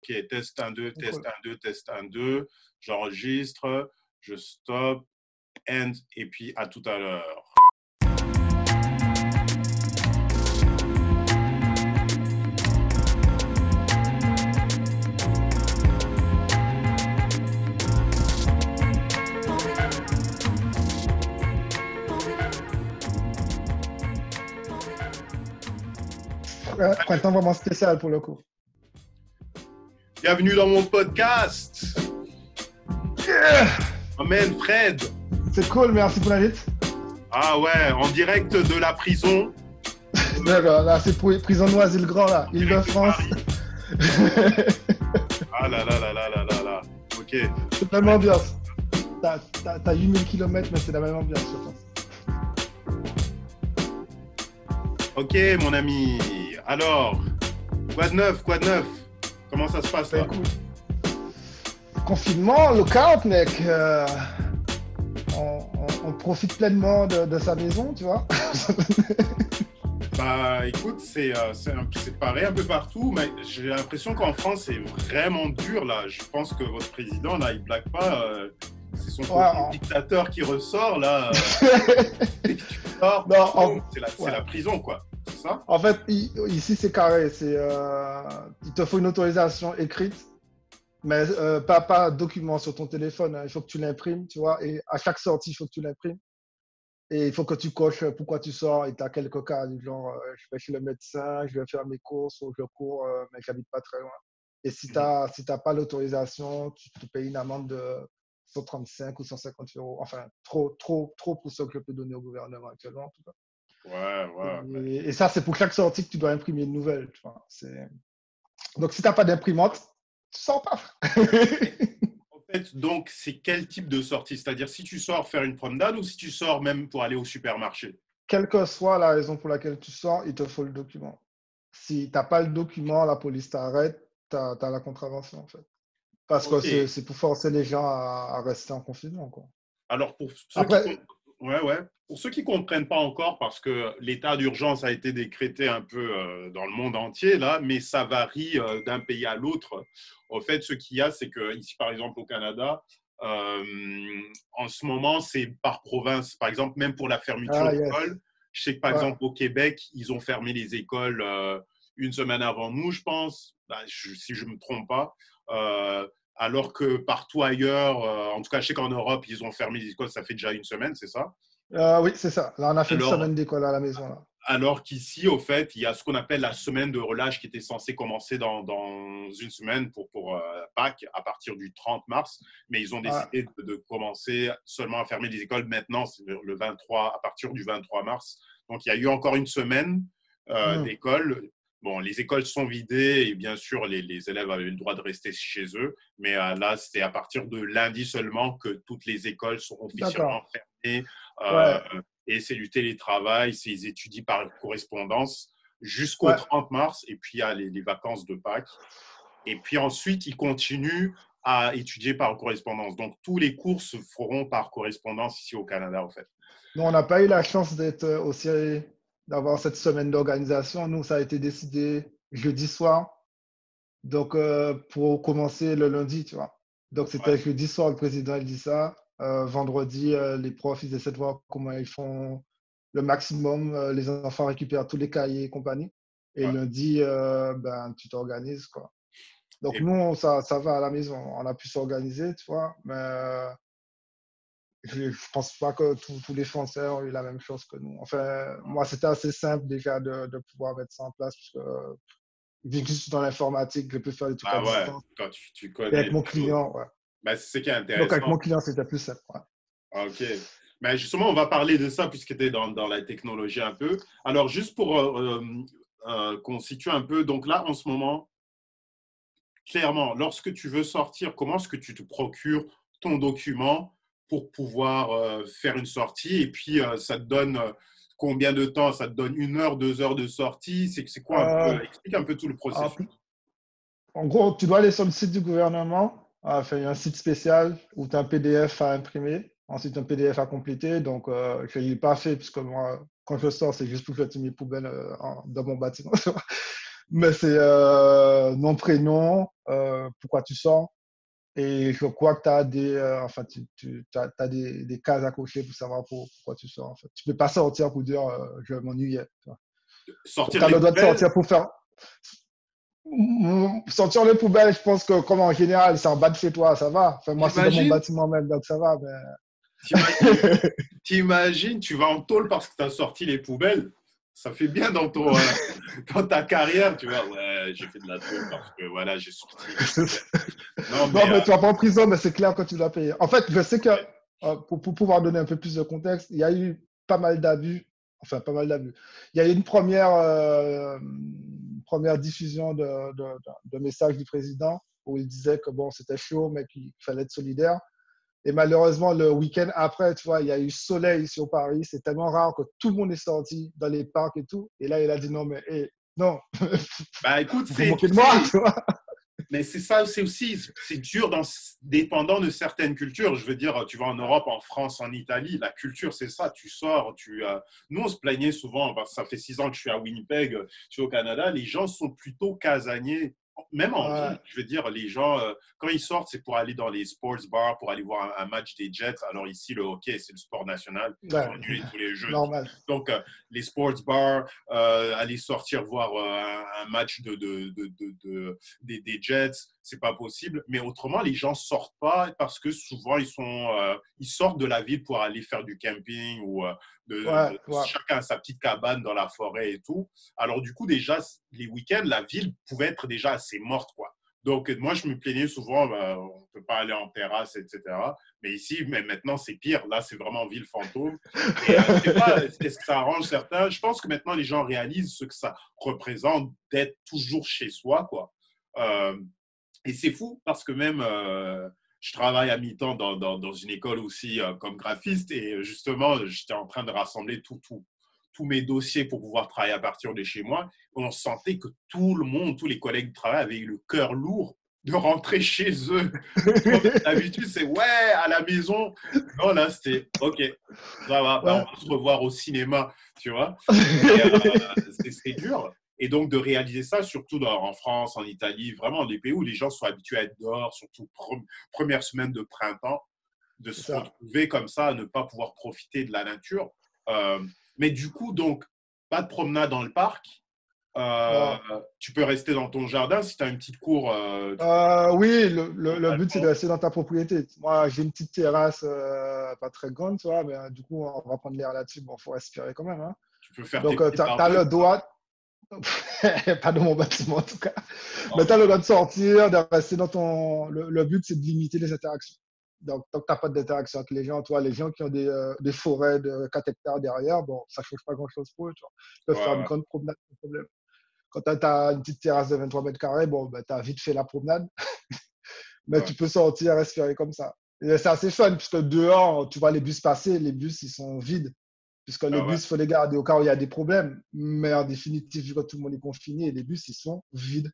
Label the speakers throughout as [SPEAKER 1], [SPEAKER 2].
[SPEAKER 1] Ok, test 1, 2,
[SPEAKER 2] C'est
[SPEAKER 1] test
[SPEAKER 2] cool.
[SPEAKER 1] 1, 2, test 1, 2. J'enregistre, je stop, end, et puis à tout à l'heure.
[SPEAKER 2] Printemps vraiment spécial pour le coup.
[SPEAKER 1] Bienvenue dans mon podcast.
[SPEAKER 2] Yeah!
[SPEAKER 1] Amen, Fred.
[SPEAKER 2] C'est cool, merci pour l'invite.
[SPEAKER 1] Ah ouais, en direct de la prison.
[SPEAKER 2] D'accord, là c'est pour prison Noisy-le-Grand, là, Île-de-France.
[SPEAKER 1] Ah là là là là là là là. Ok.
[SPEAKER 2] C'est la même ambiance. T'as 8000 km, mais c'est la même ambiance, je pense.
[SPEAKER 1] Ok, mon ami. Alors, quoi de neuf, quoi de neuf? Comment ça se passe là?
[SPEAKER 2] Écoute, confinement, lockout, mec. On profite pleinement de sa maison, tu vois.
[SPEAKER 1] Bah écoute, c'est pareil un peu partout, mais j'ai l'impression qu'en France, c'est vraiment dur là. Je pense que votre président, là, il blague pas. C'est son côté dictateur qui ressort là. Dès que tu sors,
[SPEAKER 2] Non,
[SPEAKER 1] c'est la prison, quoi. C'est ça?
[SPEAKER 2] En fait, ici, c'est carré. Il te faut une autorisation écrite, mais pas un document sur ton téléphone. Hein. Il faut que tu l'imprimes, tu vois. Et à chaque sortie, il faut que tu l'imprimes. Et il faut que tu coches pourquoi tu sors. Et tu as quelques cas, du genre, je vais chez le médecin, je vais faire mes courses, ou je cours, mais j'habite pas très loin. Et si tu n'as pas l'autorisation, tu te payes une amende de 135 ou 150 euros. Enfin, trop pour ce que je peux donner au gouvernement actuellement, en tout cas.
[SPEAKER 1] Ouais.
[SPEAKER 2] Et ça, c'est pour chaque sortie que tu dois imprimer une nouvelle. Tu vois. Donc, si tu n'as pas d'imprimante, tu sors pas.
[SPEAKER 1] En fait, donc, c'est quel type de sortie? C'est-à-dire si tu sors faire une promenade ou si tu sors même pour aller au supermarché?
[SPEAKER 2] Quelle que soit la raison pour laquelle tu sors, il te faut le document. Si tu n'as pas le document, la police t'arrête, tu as la contravention, en fait. Parce que
[SPEAKER 1] Ok.
[SPEAKER 2] c'est pour forcer les gens à rester en confinement, quoi.
[SPEAKER 1] Alors, pour ceux qui
[SPEAKER 2] Après,
[SPEAKER 1] Pour ceux qui comprennent pas encore, parce que l'état d'urgence a été décrété un peu dans le monde entier là, mais ça varie d'un pays à l'autre. En fait, ce qu'il y a, c'est que ici, par exemple, au Canada, en ce moment, c'est par province. Par exemple, même pour la fermeture
[SPEAKER 2] yes.
[SPEAKER 1] d'école, je sais que par exemple au Québec, ils ont fermé les écoles une semaine avant nous, je pense, si je me trompe pas. Alors que partout ailleurs, en tout cas, je sais qu'en Europe, ils ont fermé les écoles, ça fait déjà une semaine, c'est ça?
[SPEAKER 2] Oui, c'est ça. Là, on a fait une
[SPEAKER 1] Alors,
[SPEAKER 2] semaine d'école à la maison. Là.
[SPEAKER 1] alors qu'ici, au fait, il y a ce qu'on appelle la semaine de relâche qui était censée commencer dans une semaine pour Pâques, à partir du 30 mars. Mais ils ont décidé de commencer seulement à fermer les écoles maintenant, c'est le 23, à partir du 23 mars. Donc, il y a eu encore une semaine d'école. Bon, les écoles sont vidées et bien sûr, les élèves avaient le droit de rester chez eux. Mais là, c'était à partir de lundi seulement que toutes les écoles sont officiellement
[SPEAKER 2] D'accord.
[SPEAKER 1] fermées.
[SPEAKER 2] Ouais.
[SPEAKER 1] Et c'est du télétravail, c'est ils étudient par correspondance jusqu'au
[SPEAKER 2] Ouais.
[SPEAKER 1] 30 mars. Et puis, il y a les vacances de Pâques. Et puis ensuite, ils continuent à étudier par correspondance. Donc, tous les cours se feront par correspondance ici au Canada, en fait.
[SPEAKER 2] Nous, on n'a pas eu la chance d'avoir cette semaine d'organisation. Nous, ça a été décidé jeudi soir. Donc, pour commencer le lundi, tu vois. Donc, c'était jeudi soir, le président, il dit ça. Vendredi, les profs, ils essaient de voir comment ils font le maximum. Les enfants récupèrent tous les cahiers et compagnie. Et lundi, tu t'organises, quoi. Donc,
[SPEAKER 1] Et
[SPEAKER 2] nous, ça va à la maison. On a pu s'organiser, tu vois. Mais je ne pense pas que tous les Français ont eu la même chose que nous. Enfin, moi, c'était assez simple déjà de pouvoir mettre ça en place, parce que vu que je suis dans l'informatique, je peux faire des trucs à distance.
[SPEAKER 1] quand tu
[SPEAKER 2] Et
[SPEAKER 1] connais
[SPEAKER 2] avec mon
[SPEAKER 1] les choses,
[SPEAKER 2] client, ouais.
[SPEAKER 1] c'est ce qui est
[SPEAKER 2] Donc, avec
[SPEAKER 1] intéressant.
[SPEAKER 2] mon client, c'était plus simple. Ouais.
[SPEAKER 1] OK. Mais justement, on va parler de ça puisque tu es dans la technologie un peu. Alors, juste pour qu'on situe un peu, donc là, en ce moment, clairement, lorsque tu veux sortir, comment est-ce que tu te procures ton document pour pouvoir faire une sortie? Et puis, ça te donne combien de temps? Ça te donne 1 heure, 2 heures de sortie? C'est quoi un peu? Explique un peu tout le processus.
[SPEAKER 2] En gros, tu dois aller sur le site du gouvernement. Enfin, il y a un site spécial où tu as un PDF à imprimer, ensuite un PDF à compléter. Donc, je ne l'ai pas fait, puisque moi, quand je sors, c'est juste pour jeter mes poubelles dans mon bâtiment. Mais c'est nom, prénom, pourquoi tu sors. Et je crois que tu as enfin, t'as des cases à cocher pour savoir pourquoi tu sors. En fait. Tu peux pas sortir pour dire je m'ennuyais. Tu
[SPEAKER 1] Sortir
[SPEAKER 2] as
[SPEAKER 1] les
[SPEAKER 2] le droit de
[SPEAKER 1] poubelles,
[SPEAKER 2] sortir pour faire. Sortir les poubelles, je pense que comme en général, c'est en bas de chez toi, ça va. Enfin, moi, c'est dans mon
[SPEAKER 1] j'imagine.
[SPEAKER 2] bâtiment même, donc ça va.
[SPEAKER 1] T'imagines, t'imagines, tu vas en tôle parce que tu as sorti les poubelles. Ça fait bien dans ta carrière, tu vois. Ouais, j'ai fait de la tôle parce que voilà, j'ai sorti les poubelles. Non,
[SPEAKER 2] Non,
[SPEAKER 1] mais
[SPEAKER 2] mais tu vas pas en prison, mais c'est clair que tu dois payer. En fait, je sais que
[SPEAKER 1] ouais.
[SPEAKER 2] pour pouvoir donner un peu plus de contexte, il y a eu pas mal d'abus. Enfin, pas mal d'abus. Il y a eu une première diffusion de messages du président où il disait que bon, c'était chaud, mais qu'il fallait être solidaire. Et malheureusement, le week-end après, tu vois, il y a eu soleil sur Paris. C'est tellement rare que tout le monde est sorti dans les parcs et tout. Et là, il a dit non, mais non,
[SPEAKER 1] Bah écoute,
[SPEAKER 2] vous vous
[SPEAKER 1] tu
[SPEAKER 2] moquez de moi,
[SPEAKER 1] sais,
[SPEAKER 2] tu vois.
[SPEAKER 1] mais c'est ça, c'est aussi, c'est dur dépendant de certaines cultures. Je veux dire, tu vas en Europe, en France, en Italie, la culture, c'est ça. Tu sors, nous, on se plaignait souvent, parce que ça fait 6 ans que je suis à Winnipeg, je suis au Canada, les gens sont plutôt casaniers. Même en ville,
[SPEAKER 2] Ouais,
[SPEAKER 1] je veux dire, les gens, quand ils sortent, c'est pour aller dans les sports bars, pour aller voir un match des Jets. Alors ici, le hockey, c'est le sport national. Ils ont
[SPEAKER 2] ouais,
[SPEAKER 1] annulé tous les jeux.
[SPEAKER 2] normal.
[SPEAKER 1] Donc, les sports bars, aller sortir voir un match des Jets, c'est pas possible. Mais autrement, les gens sortent pas parce que souvent ils sortent de la ville pour aller faire du camping ou
[SPEAKER 2] Ouais, ouais.
[SPEAKER 1] chacun a sa petite cabane dans la forêt et tout. Alors du coup, déjà les week-ends, la ville pouvait être déjà assez morte, quoi. Donc, moi, je me plaignais souvent, on ne peut pas aller en terrasse, etc. Mais ici, mais maintenant, c'est pire. Là, c'est vraiment ville fantôme. Et je ne sais pas, est-ce que ça arrange certains? Je pense que maintenant, les gens réalisent ce que ça représente d'être toujours chez soi, quoi. Euh, et c'est fou parce que même, je travaille à mi-temps dans une école aussi comme graphiste et justement, j'étais en train de rassembler tous mes dossiers pour pouvoir travailler à partir de chez moi. On sentait que tout le monde, tous les collègues de travail avaient le cœur lourd de rentrer chez eux. D'habitude, c'est ouais, à la maison. Non, là, c'était OK, ça va, bah, on
[SPEAKER 2] Ouais.
[SPEAKER 1] va se revoir au cinéma, tu vois. Et c'est dur. Et donc, de réaliser ça, surtout en France, en Italie, vraiment des pays où les gens sont habitués à être dehors, surtout première semaine de printemps, de
[SPEAKER 2] C'est
[SPEAKER 1] se
[SPEAKER 2] ça.
[SPEAKER 1] retrouver comme ça, à ne pas pouvoir profiter de la nature. Euh, mais du coup, donc, pas de promenade dans le parc. Euh,
[SPEAKER 2] Non.
[SPEAKER 1] Tu peux rester dans ton jardin si tu as une petite cour.
[SPEAKER 2] Oui, le but, c'est de
[SPEAKER 1] Totalement.
[SPEAKER 2] rester dans ta propriété. Moi, j'ai une petite terrasse pas très grande, tu vois, mais du coup, on va prendre l'air là-dessus. Bon, il faut respirer quand même. Hein.
[SPEAKER 1] Tu peux faire tes
[SPEAKER 2] Donc,
[SPEAKER 1] petits
[SPEAKER 2] tu as
[SPEAKER 1] barbecues.
[SPEAKER 2] le droit, pas dans mon bâtiment en tout cas, mais tu as
[SPEAKER 1] Ok.
[SPEAKER 2] le droit de sortir, de rester dans ton. Le but, c'est de limiter les interactions. Donc, tant que tu n'as pas d'interaction avec les gens, toi, les gens qui ont des forêts de 4 hectares derrière, bon, ça ne change pas grand-chose pour eux. Tu vois. Ils peuvent
[SPEAKER 1] Ouais,
[SPEAKER 2] faire une
[SPEAKER 1] ouais,
[SPEAKER 2] grande promenade sans problème. Quand tu as une petite terrasse de 23 mètres carrés, bon, ben, tu as vite fait la promenade, mais
[SPEAKER 1] ouais,
[SPEAKER 2] tu peux sortir, respirer comme ça. Et c'est assez fun, puisque dehors, tu vois les bus passer, les bus, ils sont vides, puisque
[SPEAKER 1] ouais,
[SPEAKER 2] les
[SPEAKER 1] ouais,
[SPEAKER 2] bus, il faut les garder au cas où il y a des problèmes. Mais en définitive, vu que tout le monde est confiné, les bus, ils sont vides.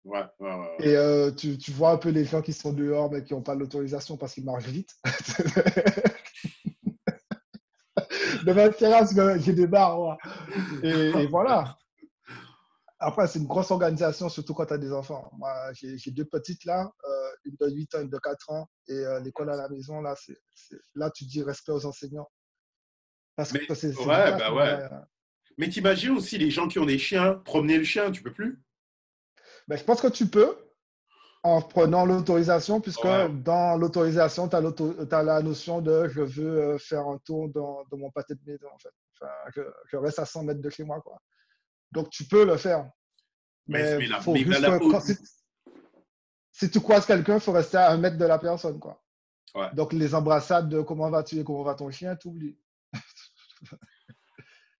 [SPEAKER 1] ouais, ouais, ouais.
[SPEAKER 2] Et tu vois un peu les gens qui sont dehors, mais qui n'ont pas l'autorisation parce qu'ils marchent vite. De ma terrasse, j'ai des bars. Ouais. Et voilà. Après, c'est une grosse organisation, surtout quand tu as des enfants. Moi, j'ai deux petites là, une de 8 ans, une de 4 ans. Et l'école à la maison, là, là, tu dis respect aux enseignants. Parce
[SPEAKER 1] Mais
[SPEAKER 2] que c'est du
[SPEAKER 1] ouais,
[SPEAKER 2] taf,
[SPEAKER 1] bah
[SPEAKER 2] mais
[SPEAKER 1] ouais. Mais t'imagines aussi les gens qui ont des chiens, promener le chien, tu peux plus?
[SPEAKER 2] ben, je pense que tu peux en prenant l'autorisation, puisque
[SPEAKER 1] Ouais,
[SPEAKER 2] dans l'autorisation, tu as, la notion de je veux faire un tour dans mon pâté de maison, en fait. Enfin, je reste à 100 mètres de chez moi, quoi. Donc, tu peux le faire. Mais il faut
[SPEAKER 1] mais
[SPEAKER 2] juste que si tu croises quelqu'un, il faut rester à 1 mètre de la personne, quoi.
[SPEAKER 1] ouais.
[SPEAKER 2] Donc, les embrassades de comment vas-tu et comment va ton chien, tu oublies.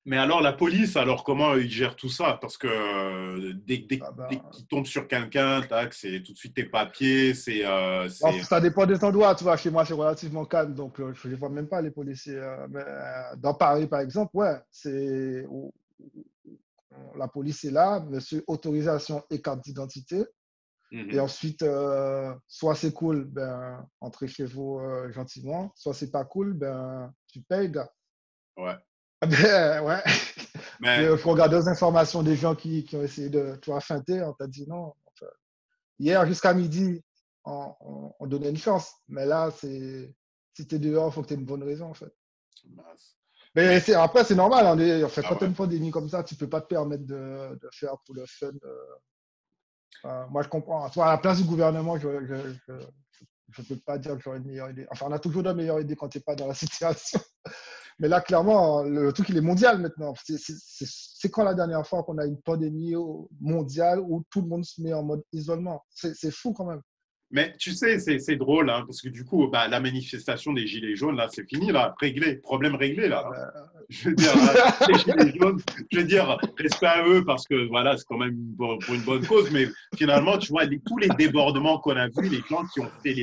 [SPEAKER 1] Mais alors la police, alors comment ils gèrent tout ça? Parce que
[SPEAKER 2] Ah
[SPEAKER 1] dès
[SPEAKER 2] ben,
[SPEAKER 1] qu'ils tombent sur quelqu'un, tac, c'est tout de suite tes papiers,
[SPEAKER 2] bon, ça dépend des endroits. Tu vois, chez moi, c'est relativement calme, donc je ne vois même pas les policiers. Mais dans Paris, par exemple, ouais, la police est là, monsieur, autorisation et carte d'identité. Et
[SPEAKER 1] Mhm.
[SPEAKER 2] ensuite, soit c'est cool, ben, entrez chez vous gentiment, soit c'est pas cool, ben, tu payes, gars.
[SPEAKER 1] Ouais.
[SPEAKER 2] Ouais.
[SPEAKER 1] Mais
[SPEAKER 2] Il faut regarder les informations des gens qui ont essayé de tu vois, feinter. On t'a dit non. Enfin, hier jusqu'à midi, on donnait une chance. Mais là, si tu es dehors, il faut que tu aies une bonne raison, en fait.
[SPEAKER 1] mince.
[SPEAKER 2] Mais
[SPEAKER 1] Mais
[SPEAKER 2] après, c'est normal. En fait,
[SPEAKER 1] ah
[SPEAKER 2] quand tu as
[SPEAKER 1] ouais.
[SPEAKER 2] une pandémie comme ça, tu ne peux pas te permettre de faire pour le fun. Moi, je comprends. Toi, à la place du gouvernement, je ne peux pas dire que j'aurais une meilleure idée. Enfin, on a toujours de meilleures idées quand tu n'es pas dans la situation. Mais là, clairement, le truc, il est mondial maintenant. C'est quand la dernière fois qu'on a une pandémie mondiale où tout le monde se met en mode isolement? C'est fou quand même.
[SPEAKER 1] Mais tu sais, c'est drôle, hein, parce que du coup, bah, la manifestation des Gilets jaunes, là, c'est fini, là, réglé, problème réglé, là.
[SPEAKER 2] Ah
[SPEAKER 1] Hein.
[SPEAKER 2] ben,
[SPEAKER 1] Je veux dire, les Gilets jaunes, je veux dire, respect à eux, parce que voilà, c'est quand même pour une bonne cause, mais finalement, tu vois, tous les débordements qu'on a vus, les gens qui ont fait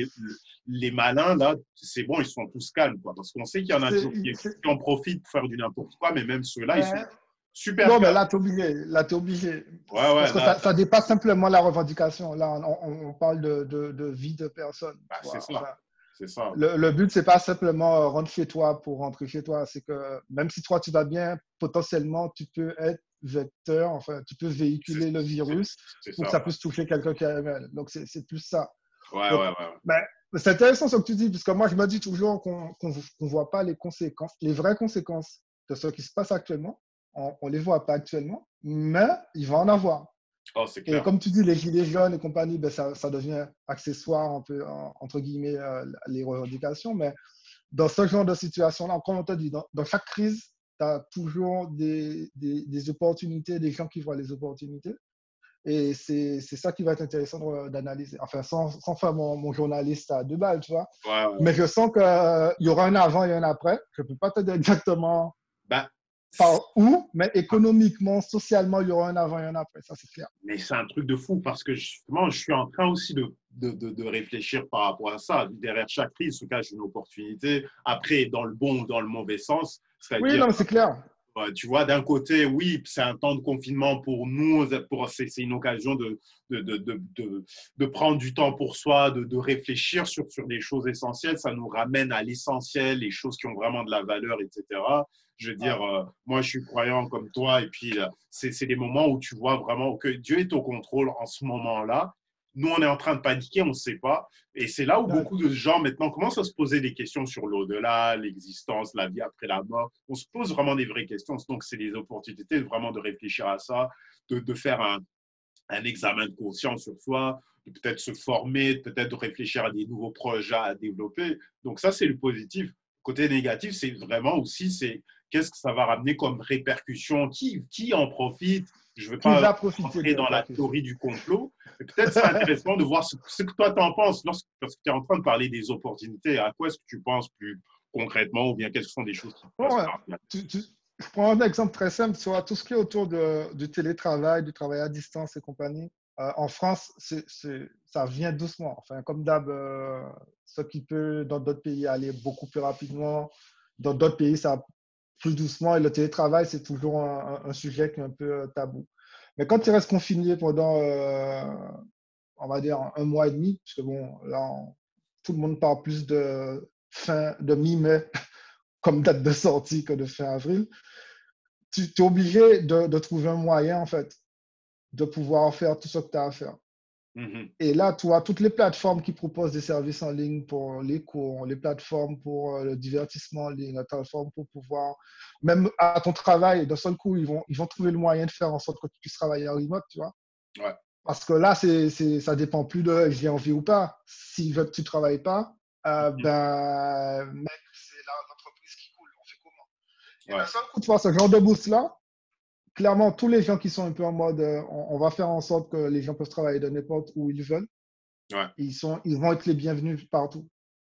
[SPEAKER 1] les malins, là, c'est bon, ils sont tous calmes, quoi, parce qu'on sait qu'il y en a
[SPEAKER 2] c'est-
[SPEAKER 1] toujours
[SPEAKER 2] c'est-
[SPEAKER 1] qui en profitent pour faire du n'importe quoi, mais même ceux-là, ils sont
[SPEAKER 2] ben,
[SPEAKER 1] super
[SPEAKER 2] non, mais
[SPEAKER 1] calmes.
[SPEAKER 2] là, tu es obligé. Là, tu es obligé.
[SPEAKER 1] Ouais, ouais,
[SPEAKER 2] Parce que
[SPEAKER 1] là,
[SPEAKER 2] ça dépasse simplement la revendication. Là, on parle de vie de personne.
[SPEAKER 1] bah,
[SPEAKER 2] Tu
[SPEAKER 1] c'est
[SPEAKER 2] vois.
[SPEAKER 1] ça,
[SPEAKER 2] Enfin,
[SPEAKER 1] c'est ça.
[SPEAKER 2] le but, c'est pas simplement rentre chez toi pour rentrer chez toi. C'est que même si toi, tu vas bien, potentiellement, tu peux être vecteur, enfin, tu peux véhiculer le virus
[SPEAKER 1] C'est
[SPEAKER 2] pour que
[SPEAKER 1] ça,
[SPEAKER 2] ça
[SPEAKER 1] ouais.
[SPEAKER 2] puisse toucher quelqu'un qui a mal. Donc, c'est plus ça.
[SPEAKER 1] Ouais,
[SPEAKER 2] Donc,
[SPEAKER 1] ouais, ouais.
[SPEAKER 2] ben, c'est intéressant ce que tu dis, parce que moi, je me dis toujours qu'on voit pas les conséquences, les vraies conséquences de ce qui se passe actuellement. On les voit pas actuellement, mais il va en avoir.
[SPEAKER 1] Oh, c'est
[SPEAKER 2] Et
[SPEAKER 1] clair.
[SPEAKER 2] comme tu dis, les gilets jaunes et compagnie, ben ça devient accessoire, un peu, entre guillemets, les revendications. Mais dans ce genre de situation-là, comme on te dit, dans chaque crise, tu as toujours des opportunités, des gens qui voient les opportunités. Et c'est ça qui va être intéressant d'analyser. Enfin, sans faire mon journaliste à deux balles, tu vois.
[SPEAKER 1] Ouais, ouais,
[SPEAKER 2] Mais
[SPEAKER 1] ouais.
[SPEAKER 2] je sens qu'il y aura un avant et un après. Je ne peux pas te dire exactement
[SPEAKER 1] Bah,
[SPEAKER 2] par où, mais économiquement, socialement, il y aura un avant et un après. Ça, c'est clair.
[SPEAKER 1] mais c'est un truc de fou parce que justement, je suis en train aussi de réfléchir par rapport à ça. Derrière chaque crise se cache une opportunité. Après, dans le bon ou dans le mauvais sens,
[SPEAKER 2] Oui,
[SPEAKER 1] c'est-à-dire
[SPEAKER 2] non, mais c'est clair.
[SPEAKER 1] tu vois, d'un côté, oui, c'est un temps de confinement pour nous, c'est une occasion de prendre du temps pour soi, de réfléchir sur des choses essentielles. Ça nous ramène à l'essentiel, les choses qui ont vraiment de la valeur, etc. Je veux dire,
[SPEAKER 2] Ouais.
[SPEAKER 1] moi, je suis croyant comme toi, et puis c'est des moments où tu vois vraiment que Dieu est au contrôle en ce moment-là. Nous, on est en train de paniquer, on ne sait pas. Et c'est là où
[SPEAKER 2] Ouais.
[SPEAKER 1] beaucoup de gens maintenant commencent à se poser des questions sur l'au-delà, l'existence, la vie après la mort. On se pose vraiment des vraies questions. Donc, c'est des opportunités vraiment de réfléchir à ça, de faire un examen de conscience sur soi, de peut-être se former, peut-être de réfléchir à des nouveaux projets à développer. Donc, ça, c'est le positif. Côté négatif, c'est vraiment aussi, c'est qu'est-ce que ça va ramener comme répercussion, qui en profite. Je ne veux
[SPEAKER 2] Qui
[SPEAKER 1] pas
[SPEAKER 2] va profiter
[SPEAKER 1] rentrer
[SPEAKER 2] des
[SPEAKER 1] dans la
[SPEAKER 2] répercussions?
[SPEAKER 1] théorie du complot, mais peut-être c'est intéressant de voir ce que toi t'en penses parce que tu es en train de parler des opportunités. À quoi est-ce que tu penses plus concrètement ou bien quelles sont des choses qui te passent
[SPEAKER 2] Bon, ouais.
[SPEAKER 1] par là?
[SPEAKER 2] Je prends un exemple très simple sur tout ce qui est autour du télétravail, du travail à distance et compagnie. En France, ça vient doucement. Enfin, comme d'hab, ce qui peut dans d'autres pays aller beaucoup plus rapidement, dans d'autres pays, ça va plus doucement. Et le télétravail, c'est toujours un sujet qui est un peu tabou. Mais quand tu restes confiné pendant, on va dire, un mois et demi, parce que bon, là, tout le monde parle plus de mi-mai comme date de sortie que de fin avril, tu es obligé de trouver un moyen, en fait, de pouvoir faire tout ce que tu as à faire.
[SPEAKER 1] Mm-hmm.
[SPEAKER 2] Et là, tu vois, toutes les plateformes qui proposent des services en ligne pour les cours, les plateformes pour le divertissement en ligne, les plateformes pour pouvoir, même à ton travail, d'un seul coup, ils vont trouver le moyen de faire en sorte que tu puisses travailler en remote, tu vois.
[SPEAKER 1] Ouais.
[SPEAKER 2] Parce que là, ça dépend plus de j'ai envie ou pas. S'ils veulent que tu ne travailles pas, ben, mec, c'est l'entreprise qui coule. On fait comment? Et d'un
[SPEAKER 1] Ouais.
[SPEAKER 2] seul coup, tu vois, ce genre de boost-là, clairement, tous les gens qui sont un peu en mode on va faire en sorte que les gens peuvent travailler de n'importe où ils veulent,
[SPEAKER 1] Ouais.
[SPEAKER 2] ils vont être les bienvenus partout.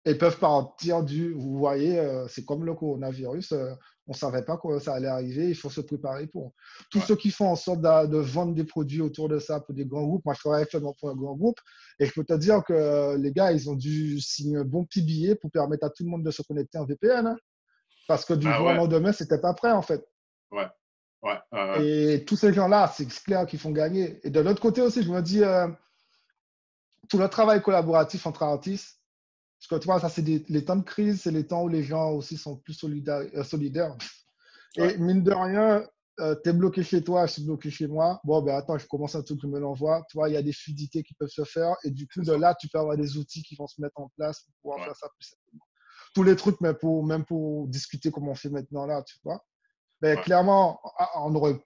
[SPEAKER 2] Et ils peuvent partir vous voyez, c'est comme le coronavirus, on ne savait pas que ça allait arriver, il faut se préparer pour. Tous
[SPEAKER 1] Ouais.
[SPEAKER 2] ceux qui font en sorte de vendre des produits autour de ça pour des grands groupes, moi je travaille actuellement pour un grand groupe, et je peux te dire que les gars, ils ont dû signer un bon petit billet pour permettre à tout le monde de se connecter en VPN, hein, parce que du
[SPEAKER 1] Ah
[SPEAKER 2] jour au
[SPEAKER 1] ouais.
[SPEAKER 2] lendemain, c'était pas prêt en fait.
[SPEAKER 1] Ouais. Ouais.
[SPEAKER 2] Et tous ces gens-là, c'est clair qu'ils font gagner. Et de l'autre côté aussi, je me dis, tout le travail collaboratif entre artistes, parce que tu vois, ça, c'est les temps de crise, c'est les temps où les gens aussi sont plus solidaires.
[SPEAKER 1] Ouais,
[SPEAKER 2] Et mine de rien, tu es bloqué chez toi, je suis bloqué chez moi. Bon, ben attends, je commence un truc, je me l'envoie. Tu vois, il y a des fluidités qui peuvent se faire. Et du coup,
[SPEAKER 1] c'est
[SPEAKER 2] de
[SPEAKER 1] ça.
[SPEAKER 2] là, tu peux avoir des outils qui vont se mettre en place pour pouvoir
[SPEAKER 1] Ouais,
[SPEAKER 2] faire ça plus simplement. Tous les trucs, même pour discuter comme on fait maintenant là, tu vois. Mais
[SPEAKER 1] ouais.
[SPEAKER 2] clairement, on aurait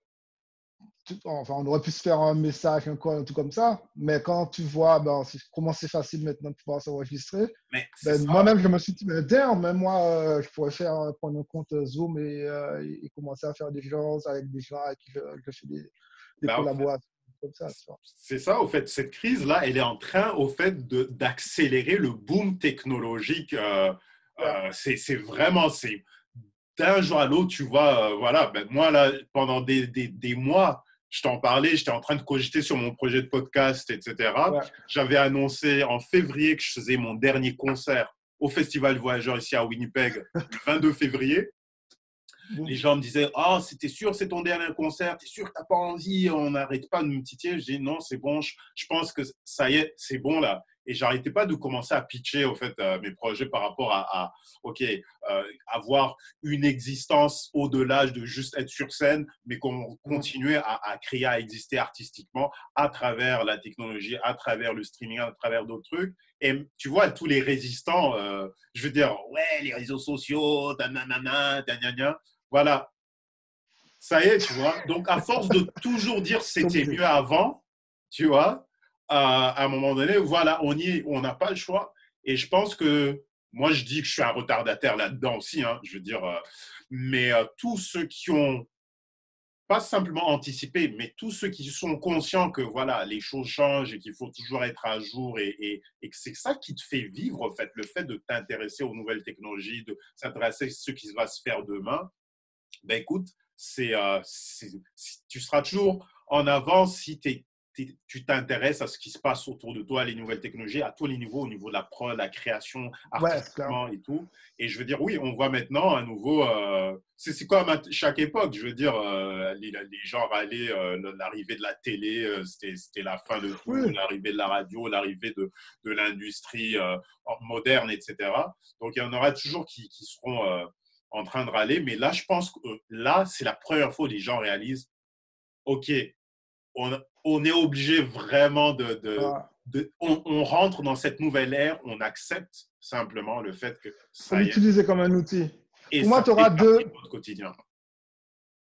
[SPEAKER 2] pu se faire un message, un call, un truc comme ça. Mais quand tu vois comment c'est facile maintenant de pouvoir s'enregistrer,
[SPEAKER 1] Mais c'est
[SPEAKER 2] ben,
[SPEAKER 1] ça.
[SPEAKER 2] moi-même, je me suis dit, ben, damn, même moi, je pourrais prendre un compte Zoom et commencer à faire des choses avec des gens avec qui je fais des
[SPEAKER 1] Ben,
[SPEAKER 2] collaborations comme ça. Tu vois.
[SPEAKER 1] c'est ça, au fait, cette crise-là, elle est en train, au fait, d'accélérer le boom technologique.
[SPEAKER 2] Yeah.
[SPEAKER 1] C'est vraiment, c'est d'un jour à l'autre, tu vois, voilà, ben, moi, là, pendant des mois, je t'en parlais, j'étais en train de cogiter sur mon projet de podcast, etc.
[SPEAKER 2] Ouais.
[SPEAKER 1] J'avais annoncé en février que je faisais mon dernier concert au Festival Voyageurs ici à Winnipeg, le 22 février. Les
[SPEAKER 2] Boum.
[SPEAKER 1] gens me disaient, ah, oh, c'était sûr, c'est ton dernier concert, t'es sûr que t'as pas envie, on n'arrête pas de me titiller. Je dis, non, c'est bon, je pense que ça y est, c'est bon là. Et j'arrêtais pas de commencer à pitcher, au fait, mes projets par rapport OK, avoir une existence au-delà de juste être sur scène, mais qu'on continuait à créer, à exister artistiquement à travers la technologie, à travers le streaming, à travers d'autres trucs. Et tu vois, tous les résistants, je veux dire, ouais, les réseaux sociaux, nanana, voilà, ça y est, tu vois. Donc, à force de toujours dire
[SPEAKER 2] C'est
[SPEAKER 1] c'était
[SPEAKER 2] obligé.
[SPEAKER 1] mieux avant, tu vois, à un moment donné, voilà, on n'a pas le choix. Et je pense que moi, je dis que je suis un retardataire là-dedans aussi, hein, je veux dire, mais tous ceux qui ont pas simplement anticipé, mais tous ceux qui sont conscients que voilà, les choses changent et qu'il faut toujours être à jour et que c'est ça qui te fait vivre, en fait, le fait de t'intéresser aux nouvelles technologies, de s'intéresser à ce qui va se faire demain, ben écoute, tu seras toujours en avant si tu t'intéresses à ce qui se passe autour de toi, les nouvelles technologies, à tous les niveaux, au niveau de la prod, la création,
[SPEAKER 2] Ouais, c'est clair.
[SPEAKER 1] artistiquement et tout. Et je veux dire, oui, on voit maintenant un nouveau. C'est comme à chaque époque, je veux dire, les gens râlaient l'arrivée de la télé, c'était la fin de tout,
[SPEAKER 2] Oui.
[SPEAKER 1] l'arrivée de la radio, l'arrivée de l'industrie moderne, etc. Donc il y en aura toujours qui seront en train de râler. Mais là, je pense que là, c'est la première fois que les gens réalisent, OK, on est obligé vraiment
[SPEAKER 2] Ouais.
[SPEAKER 1] on rentre dans cette nouvelle ère, on accepte simplement le fait que
[SPEAKER 2] Faut
[SPEAKER 1] ça y est,
[SPEAKER 2] l'utiliser comme un outil.
[SPEAKER 1] et
[SPEAKER 2] Pour moi,
[SPEAKER 1] ça
[SPEAKER 2] tu
[SPEAKER 1] fait
[SPEAKER 2] auras
[SPEAKER 1] partie de
[SPEAKER 2] deux,
[SPEAKER 1] notre quotidien.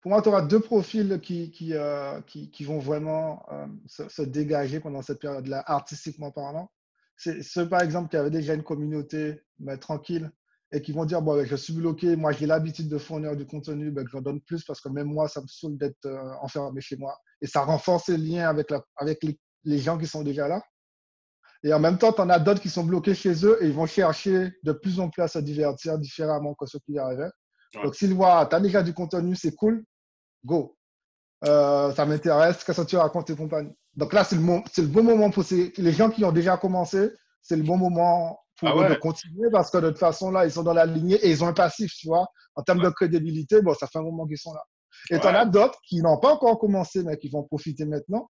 [SPEAKER 2] pour moi, tu auras deux profils qui vont vraiment se dégager pendant cette période-là, artistiquement parlant. C'est ceux, par exemple, qui avaient déjà une communauté mais tranquille et qui vont dire, bon, je suis bloqué, moi j'ai l'habitude de fournir du contenu, ben, j'en donne plus parce que même moi, ça me saoule d'être enfermé chez moi. Et ça renforce les liens avec les gens qui sont déjà là. Et en même temps, tu en as d'autres qui sont bloqués chez eux et ils vont chercher de plus en plus à se divertir différemment que ceux qui y arrivaient.
[SPEAKER 1] Ouais.
[SPEAKER 2] Donc, s'ils voient, tu as déjà du contenu, c'est cool, go. Ça m'intéresse, qu'est-ce que tu racontes et compagnie. Donc là, c'est le bon moment pour les gens qui ont déjà commencé, c'est le bon moment
[SPEAKER 1] Ah
[SPEAKER 2] pour eux de
[SPEAKER 1] ouais,
[SPEAKER 2] continuer parce que de toute façon, là, ils sont dans la lignée et ils ont un passif, tu vois. En termes
[SPEAKER 1] ouais,
[SPEAKER 2] de crédibilité, bon, ça fait un moment qu'ils sont là. Et tu en
[SPEAKER 1] ouais,
[SPEAKER 2] as d'autres qui n'ont pas encore commencé, mais qui vont profiter maintenant.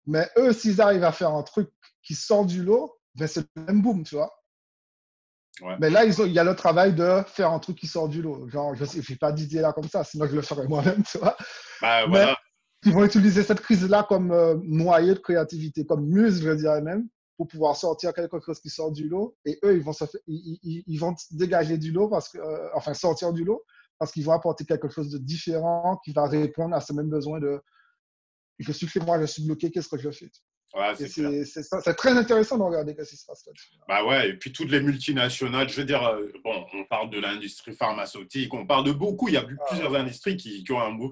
[SPEAKER 2] Mais eux, s'ils arrivent à faire un truc qui sort du lot, ben c'est le même boom, tu vois.
[SPEAKER 1] ouais.
[SPEAKER 2] Mais là, il y a le travail de faire un truc qui sort du lot. Genre, je n'ai pas d'idée là comme ça, sinon je le ferais moi-même, tu vois.
[SPEAKER 1] Bah
[SPEAKER 2] Mais
[SPEAKER 1] voilà,
[SPEAKER 2] ils vont utiliser cette crise-là comme noyau de créativité, comme muse, je dirais même, pour pouvoir sortir quelque chose qui sort du lot. Et eux, ils vont dégager du lot, enfin sortir du lot, parce qu'ils vont apporter quelque chose de différent qui va répondre à ce même besoin de je suis chez moi, je suis bloqué, qu'est-ce que je fais?
[SPEAKER 1] ouais,
[SPEAKER 2] Et
[SPEAKER 1] c'est clair.
[SPEAKER 2] c'est très intéressant de regarder ce qui se passe là-dessus.
[SPEAKER 1] Bah ouais, et puis toutes les multinationales, je veux dire, bon, on parle de l'industrie pharmaceutique, on parle de beaucoup, il y a plusieurs industries qui ont un mot.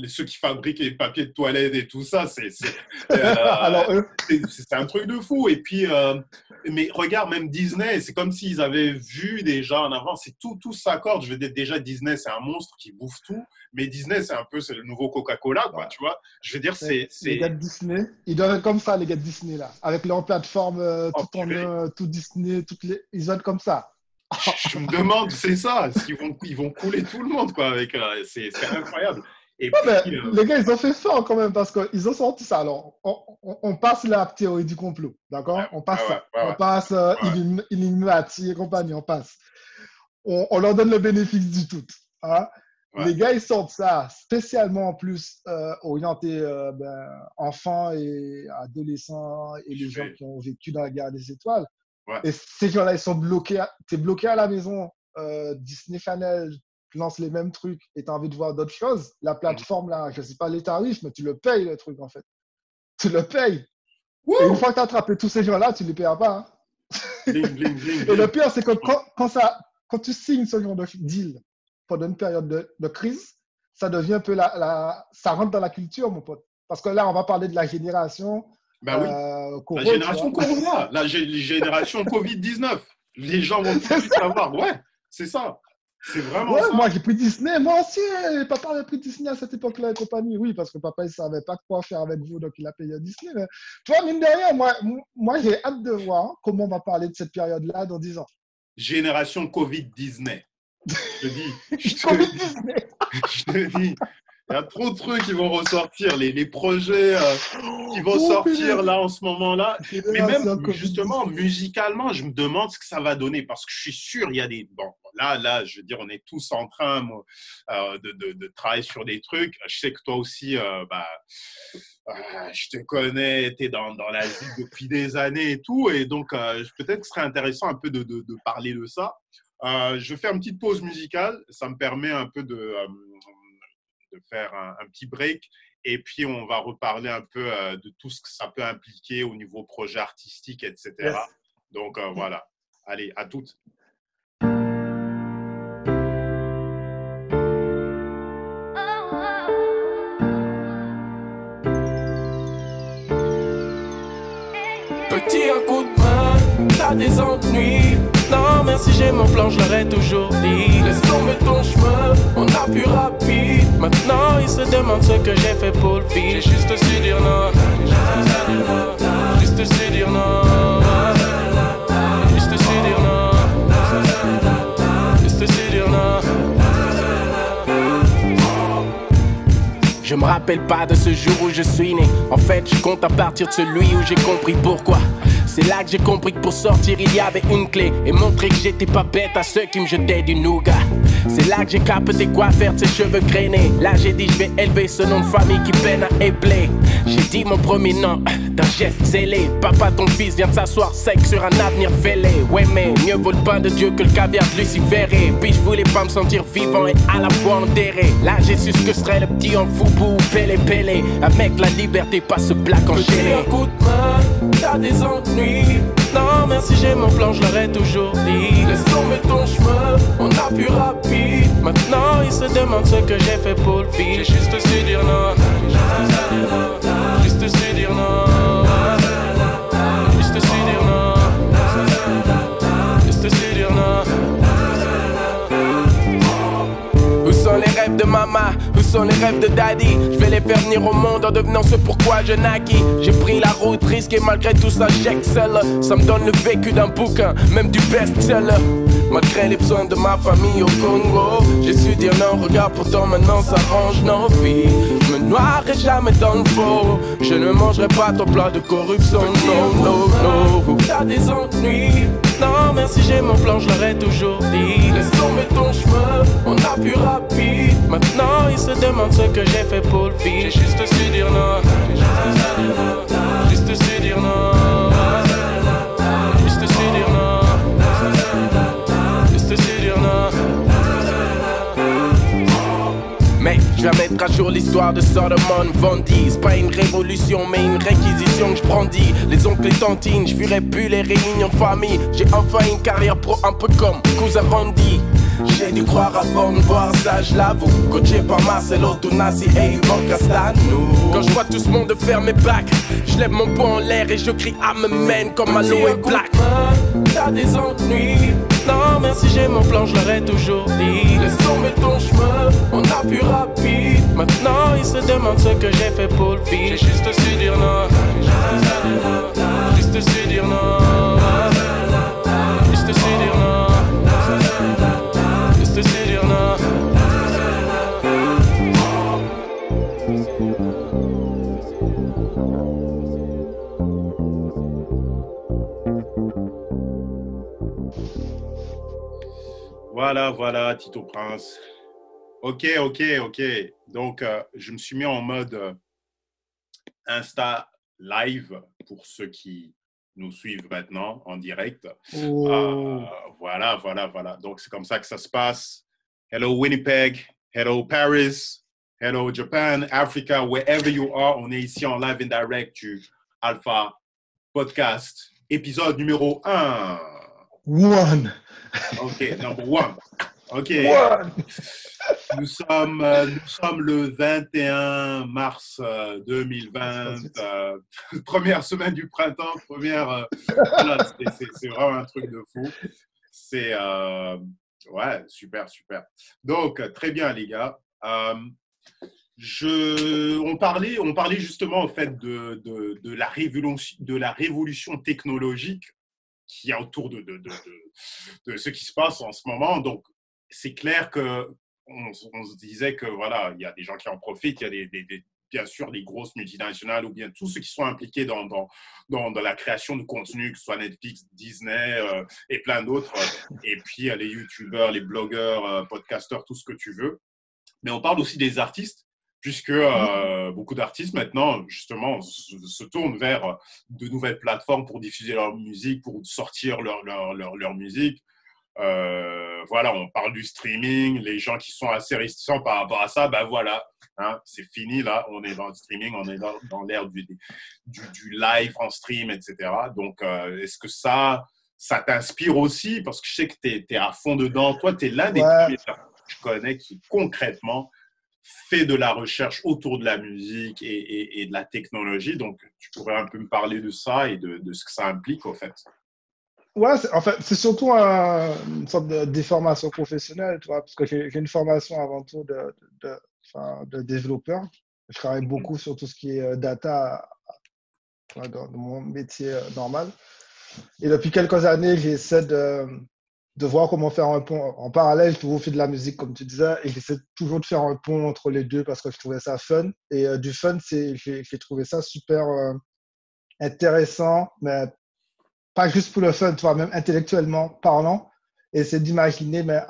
[SPEAKER 1] Ceux qui fabriquent les papiers de toilette et tout ça,
[SPEAKER 2] Alors, eux,
[SPEAKER 1] c'est un truc de fou. Et puis, mais regarde, même Disney, c'est comme s'ils avaient vu déjà en avant, tout s'accorde. Je veux dire, déjà, Disney, c'est un monstre qui bouffe tout, mais Disney, c'est le nouveau Coca-Cola, quoi, tu vois. Je veux dire,
[SPEAKER 2] les gars de Disney, ils doivent être comme ça, les gars de Disney, là. Avec leur plateforme
[SPEAKER 1] oh,
[SPEAKER 2] tout en
[SPEAKER 1] purée.
[SPEAKER 2] un, tout Disney, ils doivent être comme ça.
[SPEAKER 1] Je me demande, c'est ça, ils vont couler tout le monde, quoi, avec, c'est incroyable. Et
[SPEAKER 2] Ouais,
[SPEAKER 1] puis,
[SPEAKER 2] mais les gars, ils ont fait fort quand même parce qu'ils ont sorti ça. Alors, on passe la théorie du complot, d'accord? On
[SPEAKER 1] ouais,
[SPEAKER 2] passe
[SPEAKER 1] ouais,
[SPEAKER 2] ça.
[SPEAKER 1] ouais,
[SPEAKER 2] On
[SPEAKER 1] ouais,
[SPEAKER 2] passe
[SPEAKER 1] ouais.
[SPEAKER 2] Illuminati et compagnie, on passe. On leur donne le bénéfice du tout. Hein?
[SPEAKER 1] Ouais.
[SPEAKER 2] Les gars, ils sortent ça, spécialement en plus orienté enfants et adolescents et les gens qui ont vécu dans la guerre des étoiles.
[SPEAKER 1] Ouais.
[SPEAKER 2] Et ces gens-là, ils sont bloqués. T'es bloqué à la maison. Disney Channel lance les mêmes trucs et tu as envie de voir d'autres choses. La plateforme, là, je ne sais pas les tarifs, mais tu le payes, le truc, en fait. Tu le payes.
[SPEAKER 1] Wouh!
[SPEAKER 2] Et une fois que tu as attrapé tous ces gens-là, tu ne les payeras pas. Hein.
[SPEAKER 1] Bling, bling, bling,
[SPEAKER 2] Et
[SPEAKER 1] bling.
[SPEAKER 2] le pire, c'est que quand tu signes ce genre de deal pendant une période de crise, ça devient un peu ça rentre dans la culture, mon pote. Parce que là, on va parler de la génération
[SPEAKER 1] Ben oui.
[SPEAKER 2] Corona,
[SPEAKER 1] La génération Corona, la génération Covid-19. Les gens vont tout de suite savoir. Ouais, c'est ça. C'est vraiment ça.
[SPEAKER 2] Moi, j'ai pris Disney. Moi aussi, papa avait pris Disney à cette époque-là et compagnie. Oui, parce que papa, il ne savait pas quoi faire avec vous, donc il a payé Disney. Mais, tu vois, mine de rien, moi j'ai hâte de voir comment on va parler de cette période-là dans 10 ans.
[SPEAKER 1] Génération Covid-19. Je te dis. Je te dis. Il y a trop de trucs qui vont ressortir, les projets qui vont sortir là en ce moment-là. Mais même justement, musicalement, je me demande ce que ça va donner parce que je suis sûr, il y a des… Bon, là, je veux dire, on est tous en train de travailler sur des trucs. Je sais que toi aussi, je te connais, tu es dans la vie depuis des années et tout. Et donc, peut-être que ce serait intéressant un peu de parler de ça. Je vais faire une petite pause musicale. Ça me permet un peu de faire un petit break et puis on va reparler un peu de tout ce que ça peut impliquer au niveau projet artistique, etc. Yes. Donc voilà, allez, à toutes.
[SPEAKER 3] Petit un coup de main, t'as des ennuis. Non merci j'ai mon plan, je l'aurais toujours dit. Laisse tomber ton chemin, on a plus rapide. Maintenant il se demande ce que j'ai fait pour le vivre. J'ai juste su dire non. Juste su dire non. Juste su dire non. Juste su dire non. Je me rappelle pas de ce jour où je suis né. En fait, je compte à partir de celui où j'ai compris pourquoi. C'est là que j'ai compris que pour sortir il y avait une clé et montrer que j'étais pas bête à ceux qui me jetaient du nougat. C'est là que j'ai capté quoi faire de ses cheveux grainés. Là j'ai dit je vais élever ce nom de famille qui peine à ébler. J'ai dit mon premier nom d'un geste zélé. Papa ton fils vient de s'asseoir sec sur un avenir fêlé. Ouais mais mieux vaut le pain de Dieu que le caviar de Lucifer. Puis je voulais pas me sentir vivant et à la fois enterré. Là j'ai su ce que serait le petit en foubou pélé pélé. Avec la liberté pas ce black enchaîné. Un coup de main, t'as des ennuis. Non merci j'ai mon plan, je l'aurais toujours dit. Laisse tomber ton chemin, on a plus rapide. Maintenant il se demande ce que j'ai fait pour le vivre. J'ai juste su dire non. Juste su dire non. Juste su dire non. Juste su dire non. Où sont les rêves de maman? Où sont les rêves de daddy? Je vais les faire venir au monde en devenant ce pourquoi je naquis. J'ai pris la route risquée malgré tout ça j'excelle. Ça me donne le vécu d'un bouquin, même du best-seller. Malgré les besoins de ma famille au Congo, j'ai su dire non, regarde pourtant maintenant ça range nos vies. Je me noierai jamais dans le faux. Je ne mangerai pas ton plat de corruption, non, non, non. T'as des ennuis. Non merci j'ai mon plan, je l'aurais toujours dit. Laisse tomber ton chemin, on a plus rapide. Maintenant il se demande ce que j'ai fait pour le vivre. J'ai juste su dire non. Juste su dire non. Juste su dire non. Juste su dire non. Mais je vais mettre à jour l'histoire de Solomon Bundy. C'est pas une révolution mais une réquisition que je brandis. Les oncles et tantines, je fuirai plus les réunions de famille. J'ai enfin une carrière pro un peu comme cousin Randy. J'ai dû croire avant de voir ça, je l'avoue. Coaché par Marcelo Tonassi et Ivan Castano. Quand je vois tout ce monde faire mes bacs, je lève mon poing en l'air et je crie Amen comme Aloe Black. T'as des ennuis. Non merci j'ai mon plan, je l'aurais toujours dit. Laisse tomber ton chemin, on a plus rapide. Maintenant il se demande ce que j'ai fait pour le vivre. J'ai juste su dire non. Juste su dire non. Juste su dire non. Juste su dire non.
[SPEAKER 1] Voilà, Tito Prince. Ok. Donc, je me suis mis en mode Insta Live pour ceux qui nous suivent maintenant en direct.
[SPEAKER 2] Oh.
[SPEAKER 1] Voilà. Donc, c'est comme ça que ça se passe. Hello Winnipeg, hello Paris, hello Japan, Africa, wherever you are. On est ici en live and direct du Alpha Podcast, épisode numéro 1.
[SPEAKER 2] One.
[SPEAKER 1] OK, number 1. OK.
[SPEAKER 2] One.
[SPEAKER 1] Nous sommes le 21 mars 2020, première semaine du printemps, voilà, c'est vraiment un truc de fou. C'est, ouais, super. Donc, très bien, les gars. On parlait justement, en fait, de la révolution technologique qui est autour de ce qui se passe en ce moment. Donc, c'est clair que on se disait que voilà, il y a des gens qui en profitent, il y a bien sûr les grosses multinationales ou bien tous ceux qui sont impliqués dans la création de contenu, que ce soit Netflix, Disney et plein d'autres, et puis les youtubeurs, les blogueurs, podcasteurs, tout ce que tu veux. Mais on parle aussi des artistes, puisque beaucoup d'artistes maintenant, justement, se tournent vers de nouvelles plateformes pour diffuser leur musique, pour sortir leur musique. Voilà, on parle du streaming, les gens qui sont assez réticents par rapport à ça, ben voilà, hein, c'est fini là, on est dans le streaming, on est dans l'ère du live en stream, etc. Donc, est-ce que ça t'inspire aussi? Parce que je sais que tu es à fond dedans. Toi, tu es l'un des premiers que je connais qui concrètement fait de la recherche autour de la musique et de la technologie. Donc, tu pourrais un peu me parler de ça et de ce que ça implique, au fait.
[SPEAKER 2] Ouais, en fait, c'est surtout une sorte de déformation professionnelle, tu vois, parce que j'ai une formation avant tout de développeur. Je travaille beaucoup sur tout ce qui est data dans mon métier normal. Et depuis quelques années, j'essaie de voir comment faire un pont. En parallèle, j'ai toujours fait de la musique, comme tu disais, et j'essaie toujours de faire un pont entre les deux parce que je trouvais ça fun. Et du fun, j'ai trouvé ça super intéressant, mais pas juste pour le fun, tu vois, même intellectuellement parlant, et c'est d'imaginer mais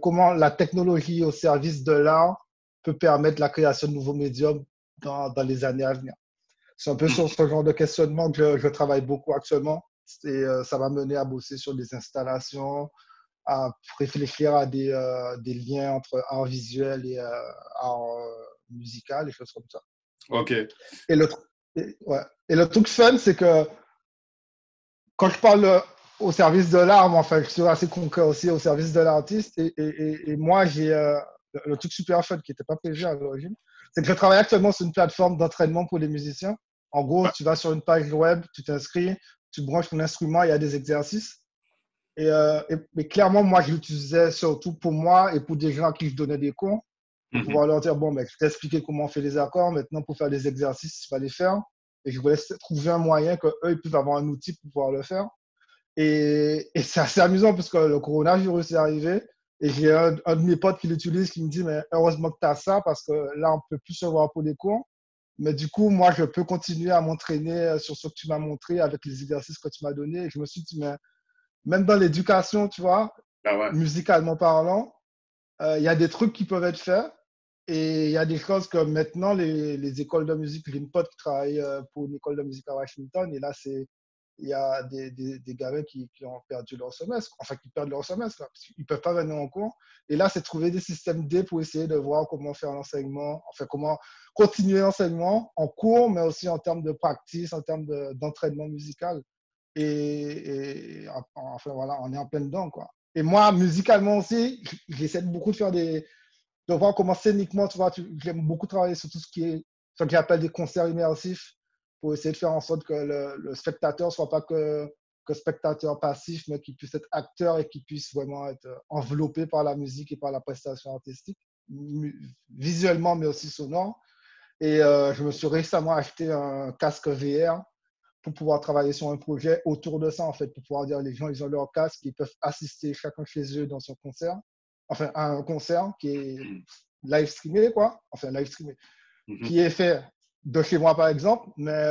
[SPEAKER 2] comment la technologie au service de l'art peut permettre la création de nouveaux médiums dans les années à venir. C'est un peu sur ce genre de questionnement que je travaille beaucoup actuellement, et ça va mener à bosser sur des installations, à réfléchir à des liens entre art visuel et art musical, des choses comme ça.
[SPEAKER 1] Ok.
[SPEAKER 2] Et le truc fun, c'est que quand je parle au service de l'art, enfin, je suis assez concret aussi au service de l'artiste. Et moi, j'ai le truc super fun qui n'était pas prévu à l'origine, c'est que je travaille actuellement sur une plateforme d'entraînement pour les musiciens. En gros, tu vas sur une page web, tu t'inscris, tu branches ton instrument, il y a des exercices. Mais clairement, moi, je l'utilisais surtout pour moi et pour des gens à qui je donnais des cours, pour pouvoir leur dire, bon, je t'ai expliqué comment on fait les accords, maintenant, pour faire des exercices, il va les faire. Et je voulais trouver un moyen qu'eux, ils puissent avoir un outil pour pouvoir le faire. Et c'est assez amusant parce que le coronavirus est arrivé et j'ai un de mes potes qui l'utilise qui me dit, mais heureusement que tu as ça parce que là, on ne peut plus se voir pour des cours. Mais du coup, moi, je peux continuer à m'entraîner sur ce que tu m'as montré avec les exercices que tu m'as donnés. Et je me suis dit, mais même dans l'éducation, tu vois, musicalement parlant, il y a des trucs qui peuvent être faits. Et il y a des choses comme maintenant, les écoles de musique, j'ai une pote qui travaille pour une école de musique à Washington. Et là, il y a des gamins qui ont perdu leur semestre, enfin qui perdent leur semestre, là, parce qu'ils ne peuvent pas venir en cours. Et là, c'est trouver des systèmes D pour essayer de voir comment faire l'enseignement, enfin comment continuer l'enseignement en cours, mais aussi en termes de practice, en termes d'entraînement musical. Et enfin voilà, on est en plein dedans, quoi. Et moi, musicalement aussi, j'essaie beaucoup de voir comment scéniquement, tu vois, j'aime beaucoup travailler sur tout ce ce que j'appelle des concerts immersifs pour essayer de faire en sorte que le spectateur ne soit pas que spectateur passif, mais qu'il puisse être acteur et qu'il puisse vraiment être enveloppé par la musique et par la prestation artistique, visuellement, mais aussi sonore. Et je me suis récemment acheté un casque VR pour pouvoir travailler sur un projet autour de ça, en fait, pour pouvoir dire les gens, ils ont leur casque, ils peuvent assister chacun chez eux dans son concert, enfin, à un concert qui est live streamé, quoi, enfin, live streamé, qui est fait de chez moi, par exemple, mais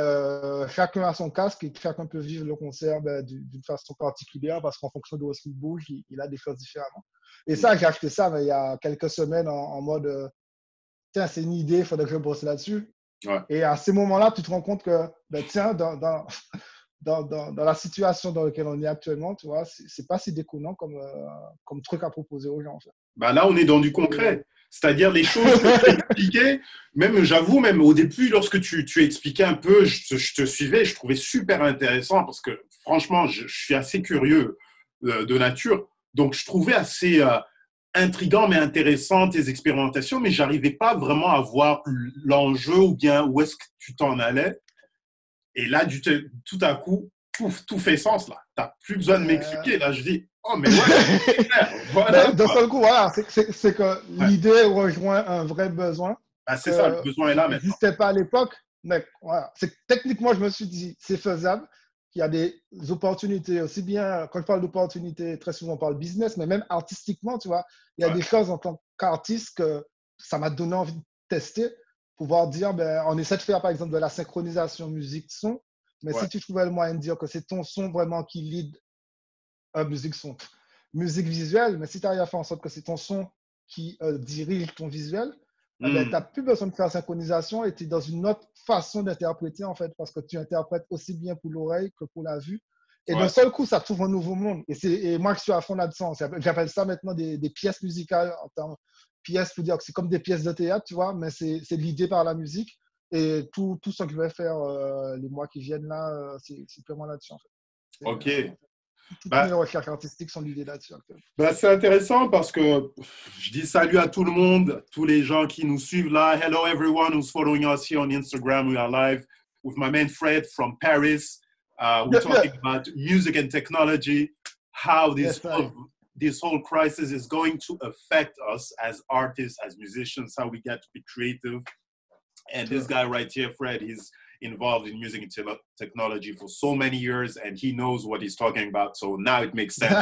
[SPEAKER 2] chacun a son casque et chacun peut vivre le concert d'une façon particulière parce qu'en fonction de où il bouge, il a des choses différentes. Et ça, j'ai acheté ça mais il y a quelques semaines en mode, tiens, c'est une idée, il faudrait que je bosse là-dessus.
[SPEAKER 1] Ouais.
[SPEAKER 2] Et à ces moments-là, tu te rends compte que, ben, tiens, dans la situation dans laquelle on est actuellement, tu vois, c'est pas si déconnant comme truc à proposer aux gens. En fait.
[SPEAKER 1] Bah là, on est dans du concret. C'est-à-dire les choses que tu expliquais, même, j'avoue, même au début, lorsque tu expliquais un peu, je te suivais, je trouvais super intéressant parce que franchement, je suis assez curieux de nature. Donc, je trouvais assez intriguant mais intéressant tes expérimentations, mais j'arrivais pas vraiment à voir l'enjeu ou bien où est-ce que tu t'en allais. Et là, tout à coup, pouf, tout fait sens là. Tu n'as plus besoin de m'expliquer. Là, je dis, oh, mais ouais, voilà.
[SPEAKER 2] D'un seul coup, voilà, c'est que l'idée rejoint un vrai besoin.
[SPEAKER 1] Ah, c'est ça, le besoin est là maintenant.
[SPEAKER 2] Ça n'existait pas à l'époque, mais voilà. Techniquement, je me suis dit, c'est faisable. Il y a des opportunités aussi bien, quand je parle d'opportunités, très souvent on parle business, mais même artistiquement, tu vois, il y a des choses en tant qu'artiste que ça m'a donné envie de tester, pouvoir dire, ben, on essaie de faire par exemple de la synchronisation musique-son, mais si tu trouvais le moyen de dire que c'est ton son vraiment qui lead musique-son, musique visuelle, mais si tu arrives à faire en sorte que c'est ton son qui dirige ton visuel, ben, tu n'as plus besoin de faire la synchronisation et tu es dans une autre façon d'interpréter en fait, parce que tu interprètes aussi bien pour l'oreille que pour la vue. Et d'un seul coup, ça t'ouvre un nouveau monde. Et moi, je suis à fond là-dedans. J'appelle ça maintenant des pièces musicales. En termes pièces, pour dire que c'est comme des pièces de théâtre, tu vois, mais c'est l'idée par la musique. Et tout ce que je vais faire les mois qui viennent là, c'est purement là-dessus en fait.
[SPEAKER 1] Ok.
[SPEAKER 2] Toutes mes recherches artistiques sont l'idée là-dessus.
[SPEAKER 1] Bah, c'est intéressant parce que je dis salut à tout le monde, tous les gens qui nous suivent là. Hello everyone who's following us here on Instagram. We are live with my man Fred from Paris. We're talking about music and technology, how this whole crisis is going to affect us as artists, as musicians, how we get to be creative. And this guy right here, Fred, he's involved in music and technology for so many years, and he knows what he's talking about. So now it makes sense.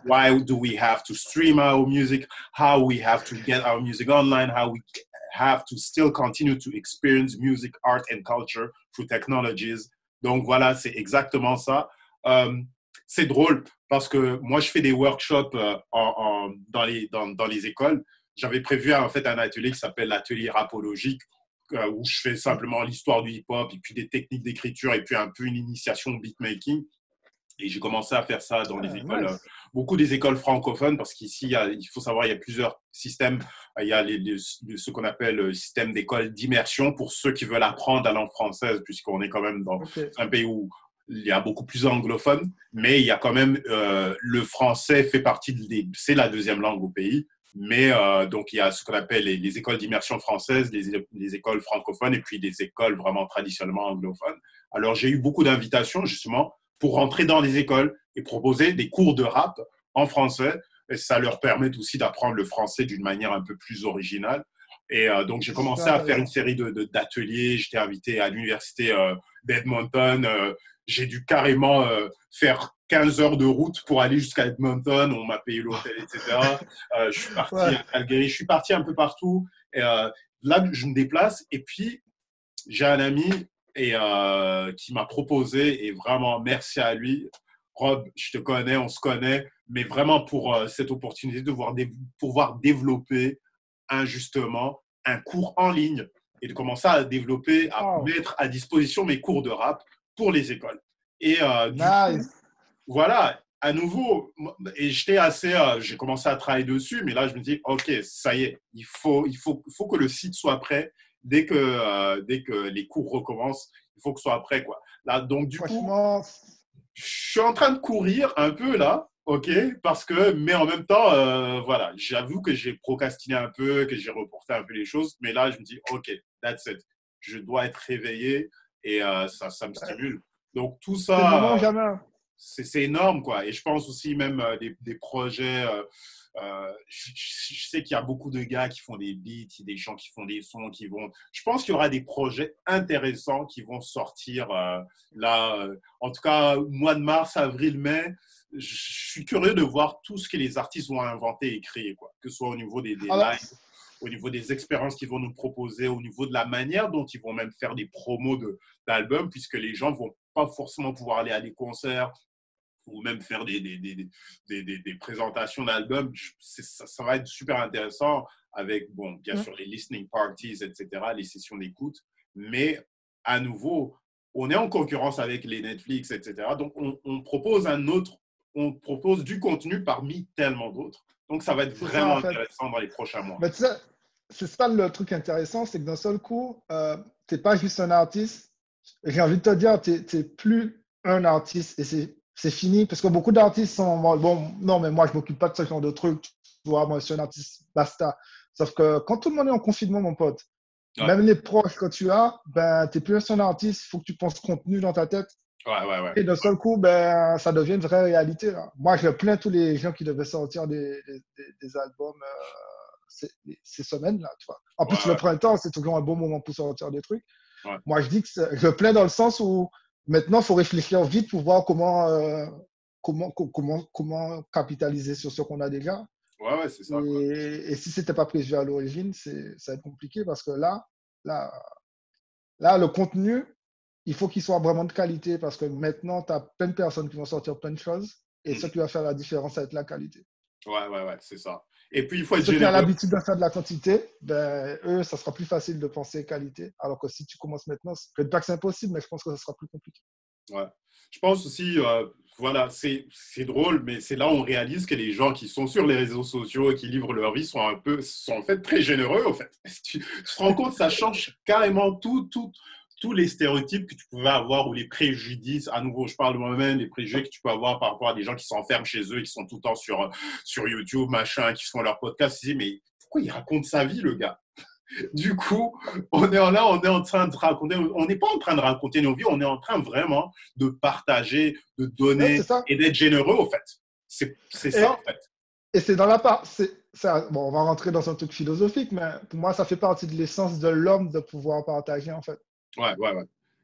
[SPEAKER 1] Why do we have to stream our music? How we have to get our music online? How we have to still continue to experience music, art, and culture through technologies. Donc voilà, c'est exactement ça. C'est drôle parce que moi, je fais des workshops dans les écoles. J'avais prévu en fait un atelier qui s'appelle l'atelier rapologique, où je fais simplement l'histoire du hip-hop et puis des techniques d'écriture et puis un peu une initiation au beatmaking. Et j'ai commencé à faire ça dans les écoles, beaucoup des écoles francophones, parce qu'ici, il faut savoir, il y a plusieurs systèmes. Il y a ce qu'on appelle le système d'école d'immersion pour ceux qui veulent apprendre la langue française, puisqu'on est quand même dans un pays où il y a beaucoup plus anglophones, mais il y a quand même le français fait partie c'est la deuxième langue au pays. Mais donc, il y a ce qu'on appelle les écoles d'immersion françaises, les écoles francophones et puis des écoles vraiment traditionnellement anglophones. Alors, j'ai eu beaucoup d'invitations, justement, pour rentrer dans les écoles et proposer des cours de rap en français. Et ça leur permet aussi d'apprendre le français d'une manière un peu plus originale. Et donc, j'ai commencé à faire une série d'ateliers. J'étais invité à l'université d'Edmonton. J'ai dû carrément faire 15 heures de route pour aller jusqu'à Edmonton. On m'a payé l'hôtel, etc. Je suis parti à Calgary. Je suis parti un peu partout. Et, là, je me déplace. Et puis, j'ai un ami qui m'a proposé, et vraiment, merci à lui. Rob, je te connais, on se connaît, mais vraiment pour cette opportunité de pouvoir développer justement un cours en ligne et de commencer à développer, à mettre à disposition mes cours de rap pour les écoles. Et du coup, voilà, à nouveau, et j'ai commencé à travailler dessus, mais là, je me dis, OK, ça y est, il faut que le site soit prêt dès que les cours recommencent. Il faut que ce soit prêt, quoi. Là, donc, du coup, je suis en train de courir un peu, là, OK, mais en même temps, voilà, j'avoue que j'ai procrastiné un peu, que j'ai reporté un peu les choses, mais là, je me dis, OK, that's it. Je dois être réveillé et ça me stimule. Donc, tout ça, c'est énorme, quoi. Et je pense aussi même des projets. Je sais qu'il y a beaucoup de gars qui font des beats, des gens qui font des sons, Je pense qu'il y aura des projets intéressants qui vont sortir là. En tout cas, mois de mars, avril, mai. Je suis curieux de voir tout ce que les artistes vont inventer et créer, quoi. Que ce soit au niveau des lives, au niveau des expériences qu'ils vont nous proposer, au niveau de la manière dont ils vont même faire des promos d'albums, puisque les gens vont pas forcément pouvoir aller à des concerts, ou même faire des présentations d'albums. Ça va être super intéressant avec, bon, bien sûr, les listening parties, etc., les sessions d'écoute. Mais à nouveau, on est en concurrence avec les Netflix, etc. Donc, on propose du contenu parmi tellement d'autres. Donc, ça va être vraiment intéressant dans les prochains mois.
[SPEAKER 2] Mais tu sais, c'est ça le truc intéressant, c'est que d'un seul coup, tu n'es pas juste un artiste. J'ai envie de te dire, tu n'es plus un artiste et c'est fini. Parce que beaucoup d'artistes sont, bon, non, mais moi, je ne m'occupe pas de ce genre de trucs. Tu vois, moi, je suis un artiste, basta. Sauf que quand tout le monde est en confinement, mon pote, même les proches que tu as, ben, tu n'es plus un artiste. Il faut que tu penses contenu dans ta tête.
[SPEAKER 1] Ouais.
[SPEAKER 2] Et d'un seul coup, ben, ça devient une vraie réalité. Là. Moi, je plains tous les gens qui devaient sortir des albums ces semaines-là. Tu vois. En plus, le printemps, c'est toujours un bon moment pour sortir des trucs.
[SPEAKER 1] Ouais.
[SPEAKER 2] Moi, je dis que je plains dans le sens où maintenant, il faut réfléchir vite pour voir comment capitaliser sur ce qu'on a déjà.
[SPEAKER 1] Ouais, c'est ça.
[SPEAKER 2] Et si ce n'était pas prévu à l'origine, ça va être compliqué parce que là, le contenu, il faut qu'il soit vraiment de qualité parce que maintenant, tu as plein de personnes qui vont sortir plein de choses et ce qui va faire la différence, ça va être la qualité.
[SPEAKER 1] Ouais, c'est ça. Et puis, il faut être
[SPEAKER 2] généreux. Ceux qui ont l'habitude de faire de la quantité, ben, eux, ça sera plus facile de penser qualité. Alors que si tu commences maintenant, je ne dis pas que c'est impossible, mais je pense que ça sera plus compliqué.
[SPEAKER 1] Ouais. Je pense aussi, voilà, c'est drôle, mais c'est là où on réalise que les gens qui sont sur les réseaux sociaux et qui livrent leur vie sont en fait très généreux, en fait. Tu te rends compte, ça change carrément tous les stéréotypes que tu pouvais avoir ou les préjudices. À nouveau, je parle de moi-même, les préjugés que tu peux avoir par rapport à des gens qui s'enferment chez eux et qui sont tout le temps sur YouTube, machin, qui font leur podcast. Tu dis, mais pourquoi il raconte sa vie, le gars? Du coup, on est en train de raconter, on n'est pas en train de raconter nos vies, on est en train vraiment de partager, de donner et d'être généreux, en fait. C'est ça, en fait.
[SPEAKER 2] Et c'est dans la part. Bon, on va rentrer dans un truc philosophique, mais pour moi, ça fait partie de l'essence de l'homme de pouvoir partager, en fait.
[SPEAKER 1] Ouais.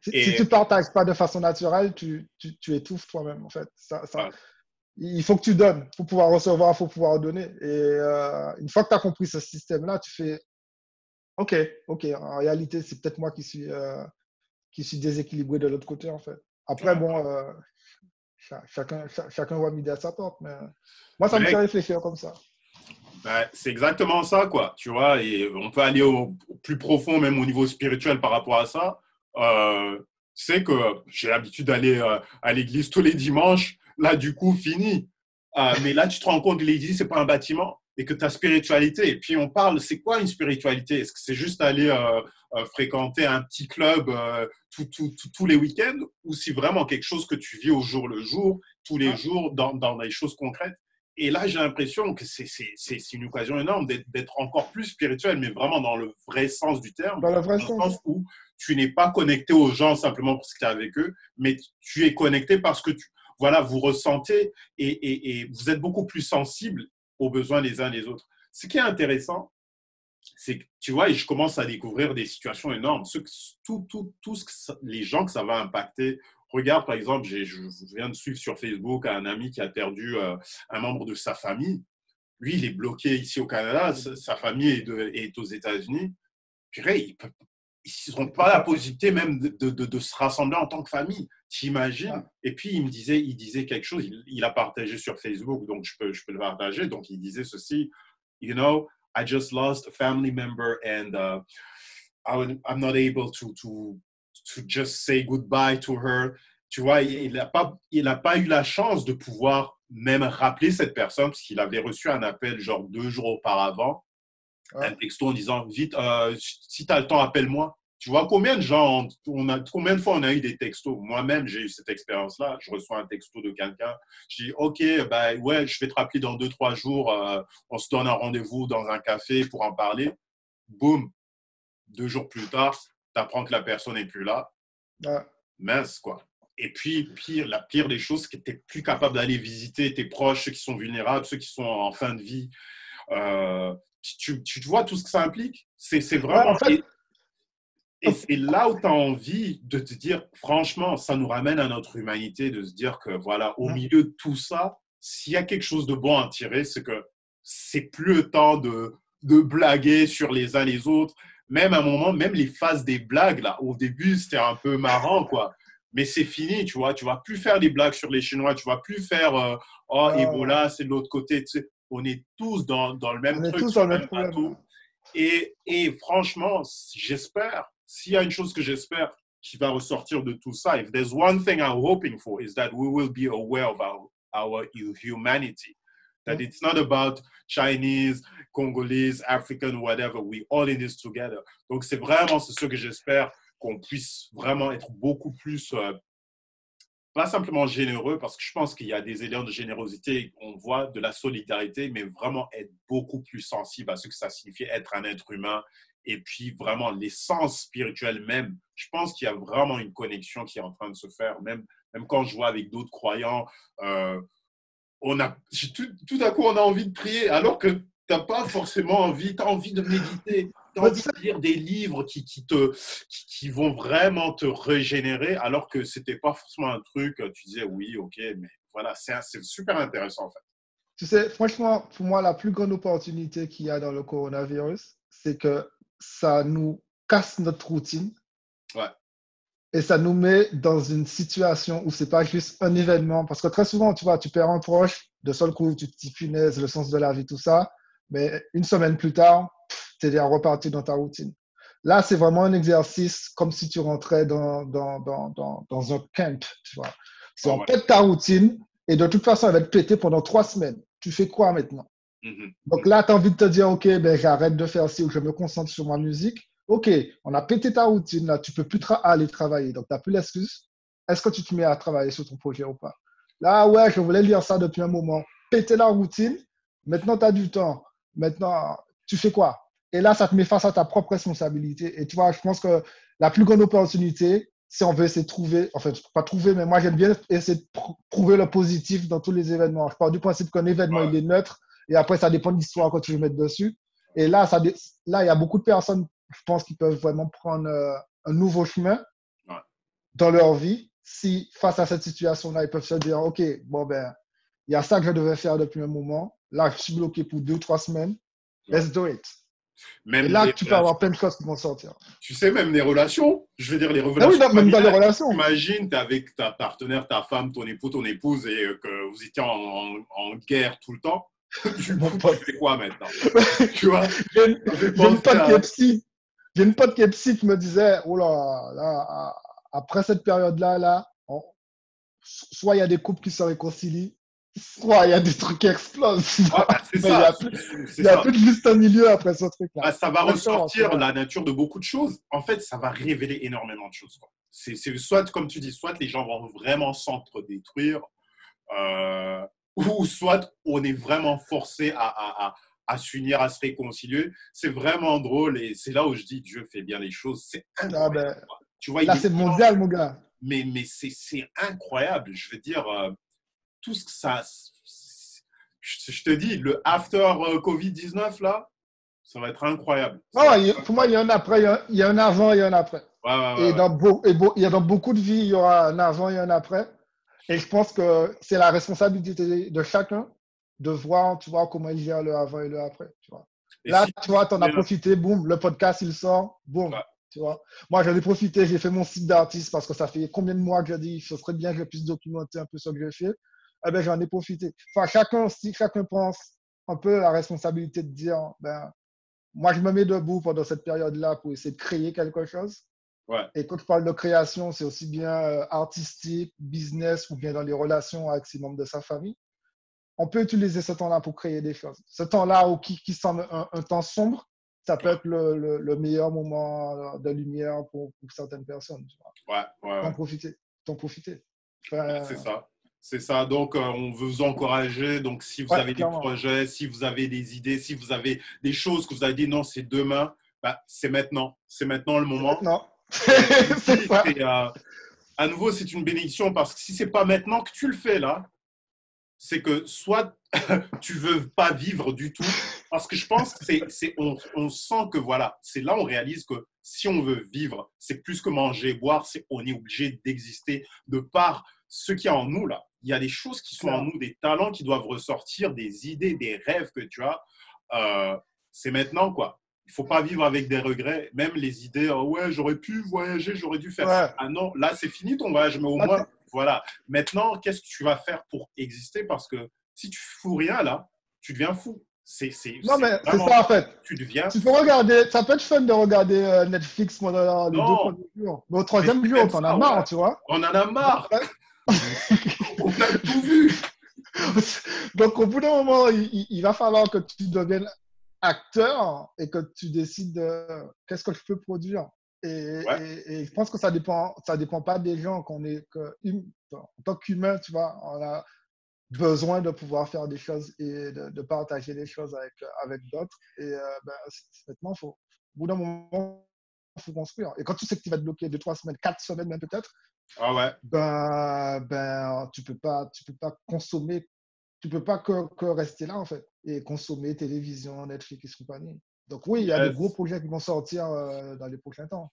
[SPEAKER 2] Si tu ne partages pas de façon naturelle, tu étouffes toi-même, en fait. Il faut que tu donnes. Il faut pouvoir recevoir, il faut pouvoir donner. Et une fois que tu as compris ce système-là, tu fais OK. En réalité, c'est peut-être moi qui suis déséquilibré de l'autre côté, en fait. Après, bon, chacun voit midi à sa porte, mais moi, ça me fait réfléchir comme ça.
[SPEAKER 1] C'est exactement ça, quoi. Tu vois, et on peut aller au plus profond, même au niveau spirituel par rapport à ça. C'est que j'ai l'habitude d'aller à l'église tous les dimanches. Là, du coup, fini. Mais là, tu te rends compte que l'église, c'est pas un bâtiment et que ta spiritualité. Et puis, on parle, c'est quoi une spiritualité? Est-ce que c'est juste aller fréquenter un petit club tous les week-ends ou c'est vraiment quelque chose que tu vis au jour le jour, tous les jours, dans des choses concrètes? Et là, j'ai l'impression que c'est une occasion énorme d'être encore plus spirituel, mais vraiment dans le vrai sens du terme.
[SPEAKER 2] Dans le vrai sens.
[SPEAKER 1] Où tu n'es pas connecté aux gens simplement parce que tu es avec eux, mais tu es connecté parce que vous ressentez et vous êtes beaucoup plus sensible aux besoins les uns des autres. Ce qui est intéressant, c'est que, tu vois, et je commence à découvrir des situations énormes. Les gens que ça va impacter. Regarde, par exemple, je viens de suivre sur Facebook un ami qui a perdu un membre de sa famille. Lui, il est bloqué ici au Canada. Sa famille est aux États-Unis. Puis, ils n'ont pas la possibilité même de se rassembler en tant que famille. T'imagines? Et puis, il disait quelque chose. Il a partagé sur Facebook, donc je peux le partager. Donc, il disait ceci. You know, I just lost a family member and I'm not able to just say goodbye to her. Tu vois, il n'a pas eu la chance de pouvoir même rappeler cette personne parce qu'il avait reçu un appel genre 2 jours auparavant, un texto en disant « Vite, si tu as le temps, appelle-moi ». Tu vois, combien de fois on a eu des textos? Moi-même, j'ai eu cette expérience-là. Je reçois un texto de quelqu'un. Je dis « Ok, ouais, je vais te rappeler dans 2-3 jours. On se donne un rendez-vous dans un café pour en parler. » Boum, 2 jours plus tard, tu apprends que la personne n'est plus là. Mince, quoi. Et puis, la pire des choses, c'est que tu n'es plus capable d'aller visiter tes proches, ceux qui sont vulnérables, ceux qui sont en fin de vie. Tu vois tout ce que ça implique? C'est vraiment… Et c'est là où tu as envie de te dire, franchement, ça nous ramène à notre humanité, de se dire que, voilà, au milieu de tout ça, s'il y a quelque chose de bon à tirer, c'est que c'est plus le temps de blaguer sur les uns les autres. Même à un moment, même les phases des blagues, là, au début, c'était un peu marrant, quoi. Mais c'est fini, tu vois. Tu vas plus faire des blagues sur les Chinois. Tu vas plus faire oh, Ebola, c'est de l'autre côté. Tu sais, on est tous dans le même
[SPEAKER 2] On est
[SPEAKER 1] truc,
[SPEAKER 2] tous
[SPEAKER 1] sur
[SPEAKER 2] dans
[SPEAKER 1] le
[SPEAKER 2] le
[SPEAKER 1] même
[SPEAKER 2] même problème.
[SPEAKER 1] bateau. Et franchement, j'espère, s'il y a une chose que j'espère qui va ressortir de tout ça, if there's one thing I'm hoping for, is that we will be aware of our humanity. That it's not about Chinese, Congolese, African, whatever. We all in this together. Donc, c'est ce que j'espère, qu'on puisse vraiment être beaucoup plus, pas simplement généreux, parce que je pense qu'il y a des éléments de générosité, on voit de la solidarité, mais vraiment être beaucoup plus sensible à ce que ça signifie être un être humain. Et puis, vraiment, l'essence spirituelle même. Je pense qu'il y a vraiment une connexion qui est en train de se faire. Même quand je vois avec d'autres croyants, tout à coup, on a envie de prier, alors que tu n'as pas forcément envie, tu as envie de méditer, tu as envie de lire des livres qui vont vraiment te régénérer, alors que ce n'était pas forcément un truc, tu disais oui, ok, mais voilà, c'est super intéressant en fait.
[SPEAKER 2] Tu sais, franchement, pour moi, la plus grande opportunité qu'il y a dans le coronavirus, c'est que ça nous casse notre routine.
[SPEAKER 1] Ouais.
[SPEAKER 2] Et ça nous met dans une situation où c'est pas juste un événement. Parce que très souvent, tu vois, tu perds un proche, de seul coup, tu te dis punaise, le sens de la vie, tout ça. Mais une semaine plus tard, tu es déjà reparti dans ta routine. Là, c'est vraiment un exercice comme si tu rentrais dans un camp, tu vois. C'est on pète ta routine et de toute façon, elle va être pétée pendant 3 semaines. Tu fais quoi maintenant? Donc là, tu as envie de te dire, OK, ben, j'arrête de faire ci ou je me concentre sur ma musique. OK, on a pété ta routine, là, tu peux plus aller travailler. Donc, tu n'as plus l'excuse. Est-ce que tu te mets à travailler sur ton projet ou pas? Là, ouais, je voulais lire ça depuis un moment. Péter la routine. Maintenant, tu as du temps. Maintenant, tu fais quoi? Et là, ça te met face à ta propre responsabilité. Et tu vois, je pense que la plus grande opportunité, si on veut essayer de trouver, enfin, pas trouver, mais moi, j'aime bien essayer de trouver le positif dans tous les événements. Je pars du principe qu'un événement, il est neutre. Et après, ça dépend de l'histoire que tu veux mettre dessus. Et là, il y a beaucoup de personnes, je pense, qui peuvent vraiment prendre un nouveau chemin dans leur vie. Si, face à cette situation-là, ils peuvent se dire, OK, bon, ben, il y a ça que je devais faire depuis un moment. Là, je suis bloqué pour 2-3 semaines. Let's do it. Même et là, tu peux avoir plein de choses qui vont sortir.
[SPEAKER 1] Tu sais, même les relations, je veux dire, les relations.
[SPEAKER 2] Ah oui, non, même dans les relations.
[SPEAKER 1] Imagine, tu es avec ta partenaire, ta femme, ton époux, ton épouse, et que vous étiez en guerre tout le temps. Du coup, tu fais quoi maintenant? Tu vois?
[SPEAKER 2] J'ai une pote qui est psy. J'ai une pote qui est psy qui me disait, oh là, après cette période-là, soit il y a des couples qui se réconcilient, soit il y a des trucs qui explosent.
[SPEAKER 1] C'est ça.
[SPEAKER 2] Il n'y a plus de juste un milieu après ce truc-là.
[SPEAKER 1] Bah, ça va ressortir la nature de beaucoup de choses. En fait, ça va révéler énormément de choses. C'est soit, comme tu dis, soit les gens vont vraiment s'entre-détruire, ou soit on est vraiment forcé à s'unir, à se réconcilier. C'est vraiment drôle et c'est là où je dis Dieu fait bien les choses. C'est incroyable. Tu vois,
[SPEAKER 2] là, c'est mondial, mon gars.
[SPEAKER 1] Mais c'est incroyable. Je veux dire, tout ce que ça... Je te dis, le after Covid-19, là, ça va être incroyable.
[SPEAKER 2] Pour moi, il y a un après, il y a un avant et un après. Et dans beaucoup de vies, il y aura un avant et un après. Et je pense que c'est la responsabilité de chacun de voir, tu vois, comment il gère le avant et le après. Tu vois. Là, tu vois, tu en as profité, boum, le podcast, il sort, boum. Ouais. Tu vois. Moi, j'en ai profité, j'ai fait mon site d'artiste parce que ça fait combien de mois que je dis, ce serait bien que je puisse documenter un peu ce que j'ai fait. Eh ben, j'en ai profité. Enfin, chacun pense un peu la responsabilité de dire, ben, moi, je me mets debout pendant cette période-là pour essayer de créer quelque chose.
[SPEAKER 1] Ouais.
[SPEAKER 2] Et quand je parle de création, c'est aussi bien artistique, business ou bien dans les relations avec ses membres de sa famille. On peut utiliser ce temps-là pour créer des choses. Ce temps-là qui semble un temps sombre, ça peut être le meilleur moment de lumière pour certaines personnes. Tu
[SPEAKER 1] vois. Ouais.
[SPEAKER 2] T'en profiter.
[SPEAKER 1] C'est ça. C'est ça. Donc, on veut vous encourager. Donc, si vous avez des projets, si vous avez des idées, si vous avez des choses que vous avez dit, non, c'est demain, bah, c'est maintenant. C'est maintenant le moment.
[SPEAKER 2] Maintenant.
[SPEAKER 1] C'est ça. À nouveau, c'est une bénédiction parce que si ce n'est pas maintenant que tu le fais là, c'est que soit tu ne veux pas vivre du tout, parce que je pense que on sent que voilà, c'est là on réalise que si on veut vivre, c'est plus que manger, boire, on est obligé d'exister de par ce qu'il y a en nous là. Il y a des choses qui sont en nous, des talents qui doivent ressortir, des idées, des rêves que tu as. C'est maintenant quoi. il ne faut pas vivre avec des regrets. Même les idées, ouais, j'aurais pu voyager, j'aurais dû faire
[SPEAKER 2] Ouais.
[SPEAKER 1] ça. Ah non, là, c'est fini ton voyage, mais au moins, voilà. Maintenant, qu'est-ce que tu vas faire pour exister? Parce que si tu fous rien, là, tu deviens fou.
[SPEAKER 2] Non, mais c'est ça, en fait.
[SPEAKER 1] Tu deviens
[SPEAKER 2] Tu peux regarder, ça peut être fun de regarder Netflix pendant les 2 premiers jours. Mais au 3e jour, t'en as marre, tu vois.
[SPEAKER 1] On en a marre. On a tout vu.
[SPEAKER 2] Donc, au bout d'un moment, il va falloir que tu deviennes acteur et que tu décides de qu'est-ce que je peux produire. Et je pense que ça dépend pas des gens en tant qu'humain, tu vois, on a besoin de pouvoir faire des choses et de partager des choses avec d'autres. Et maintenant, au bout d'un moment, il faut construire. Et quand tu sais que tu vas te bloquer 2, 3 semaines, 4 semaines même peut-être, tu peux pas consommer, tu peux pas que rester là en fait et consommer télévision, Netflix et compagnie. Donc oui, il y a des gros projets qui vont sortir dans les prochains temps.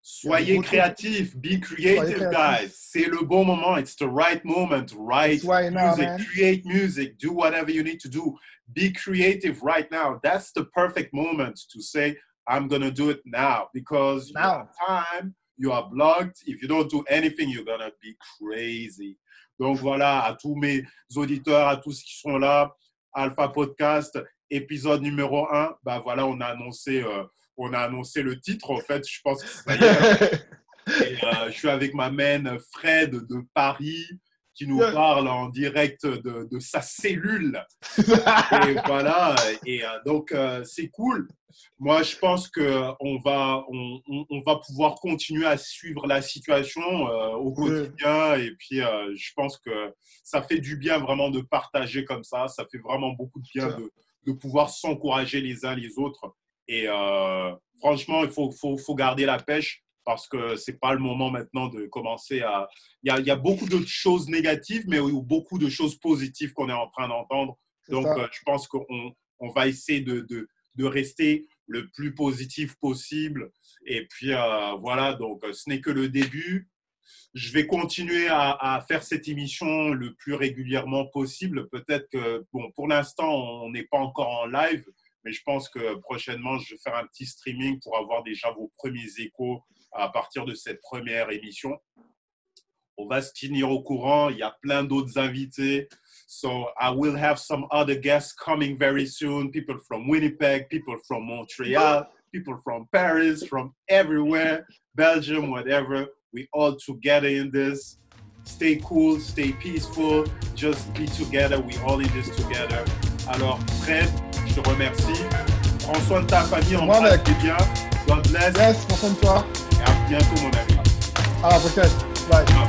[SPEAKER 1] Soyez créatifs, be creative, guys. C'est le bon moment. It's the right moment. Write music, create music, do whatever you need to do. Be creative right now. That's the perfect moment to say, I'm going to do it now because you have time, you are blocked. If you don't do anything, you're going to be crazy. Donc voilà, à tous mes auditeurs, à tous qui sont là, Alpha Podcast, épisode numéro 1. Bah voilà, on a annoncé le titre, en fait, je pense que ça y est. Et, je suis avec ma main Fred de Paris qui nous parle en direct de sa cellule. Et voilà, et donc c'est cool. Moi, je pense qu'on va pouvoir continuer à suivre la situation au quotidien. Et puis, je pense que ça fait du bien vraiment de partager comme ça. Ça fait vraiment beaucoup de bien de pouvoir s'encourager les uns les autres. Et franchement, il faut garder la pêche parce que ce n'est pas le moment maintenant de commencer à… Il y a beaucoup de choses négatives, mais beaucoup de choses positives qu'on est en train d'entendre. Donc, je pense qu'on va essayer de rester le plus positif possible. Et puis, voilà, donc ce n'est que le début. Je vais continuer à faire cette émission le plus régulièrement possible. Peut-être que, bon, pour l'instant, on n'est pas encore en live. Mais je pense que prochainement, je vais faire un petit streaming pour avoir déjà vos premiers échos à partir de cette première émission. On va se tenir au courant. Il y a plein d'autres invités. So I will have some other guests coming very soon. People from Winnipeg, people from Montreal, people from Paris, from everywhere, Belgium, whatever. We all together in this. Stay cool, stay peaceful. Just be together. We all in this together. Alors, Fred, je te remercie. Prends soin de ta famille, embrasse bien. God bless.
[SPEAKER 2] Yes, prends soin de toi.
[SPEAKER 1] Et à bientôt, mon ami.
[SPEAKER 2] À la prochaine. Bye.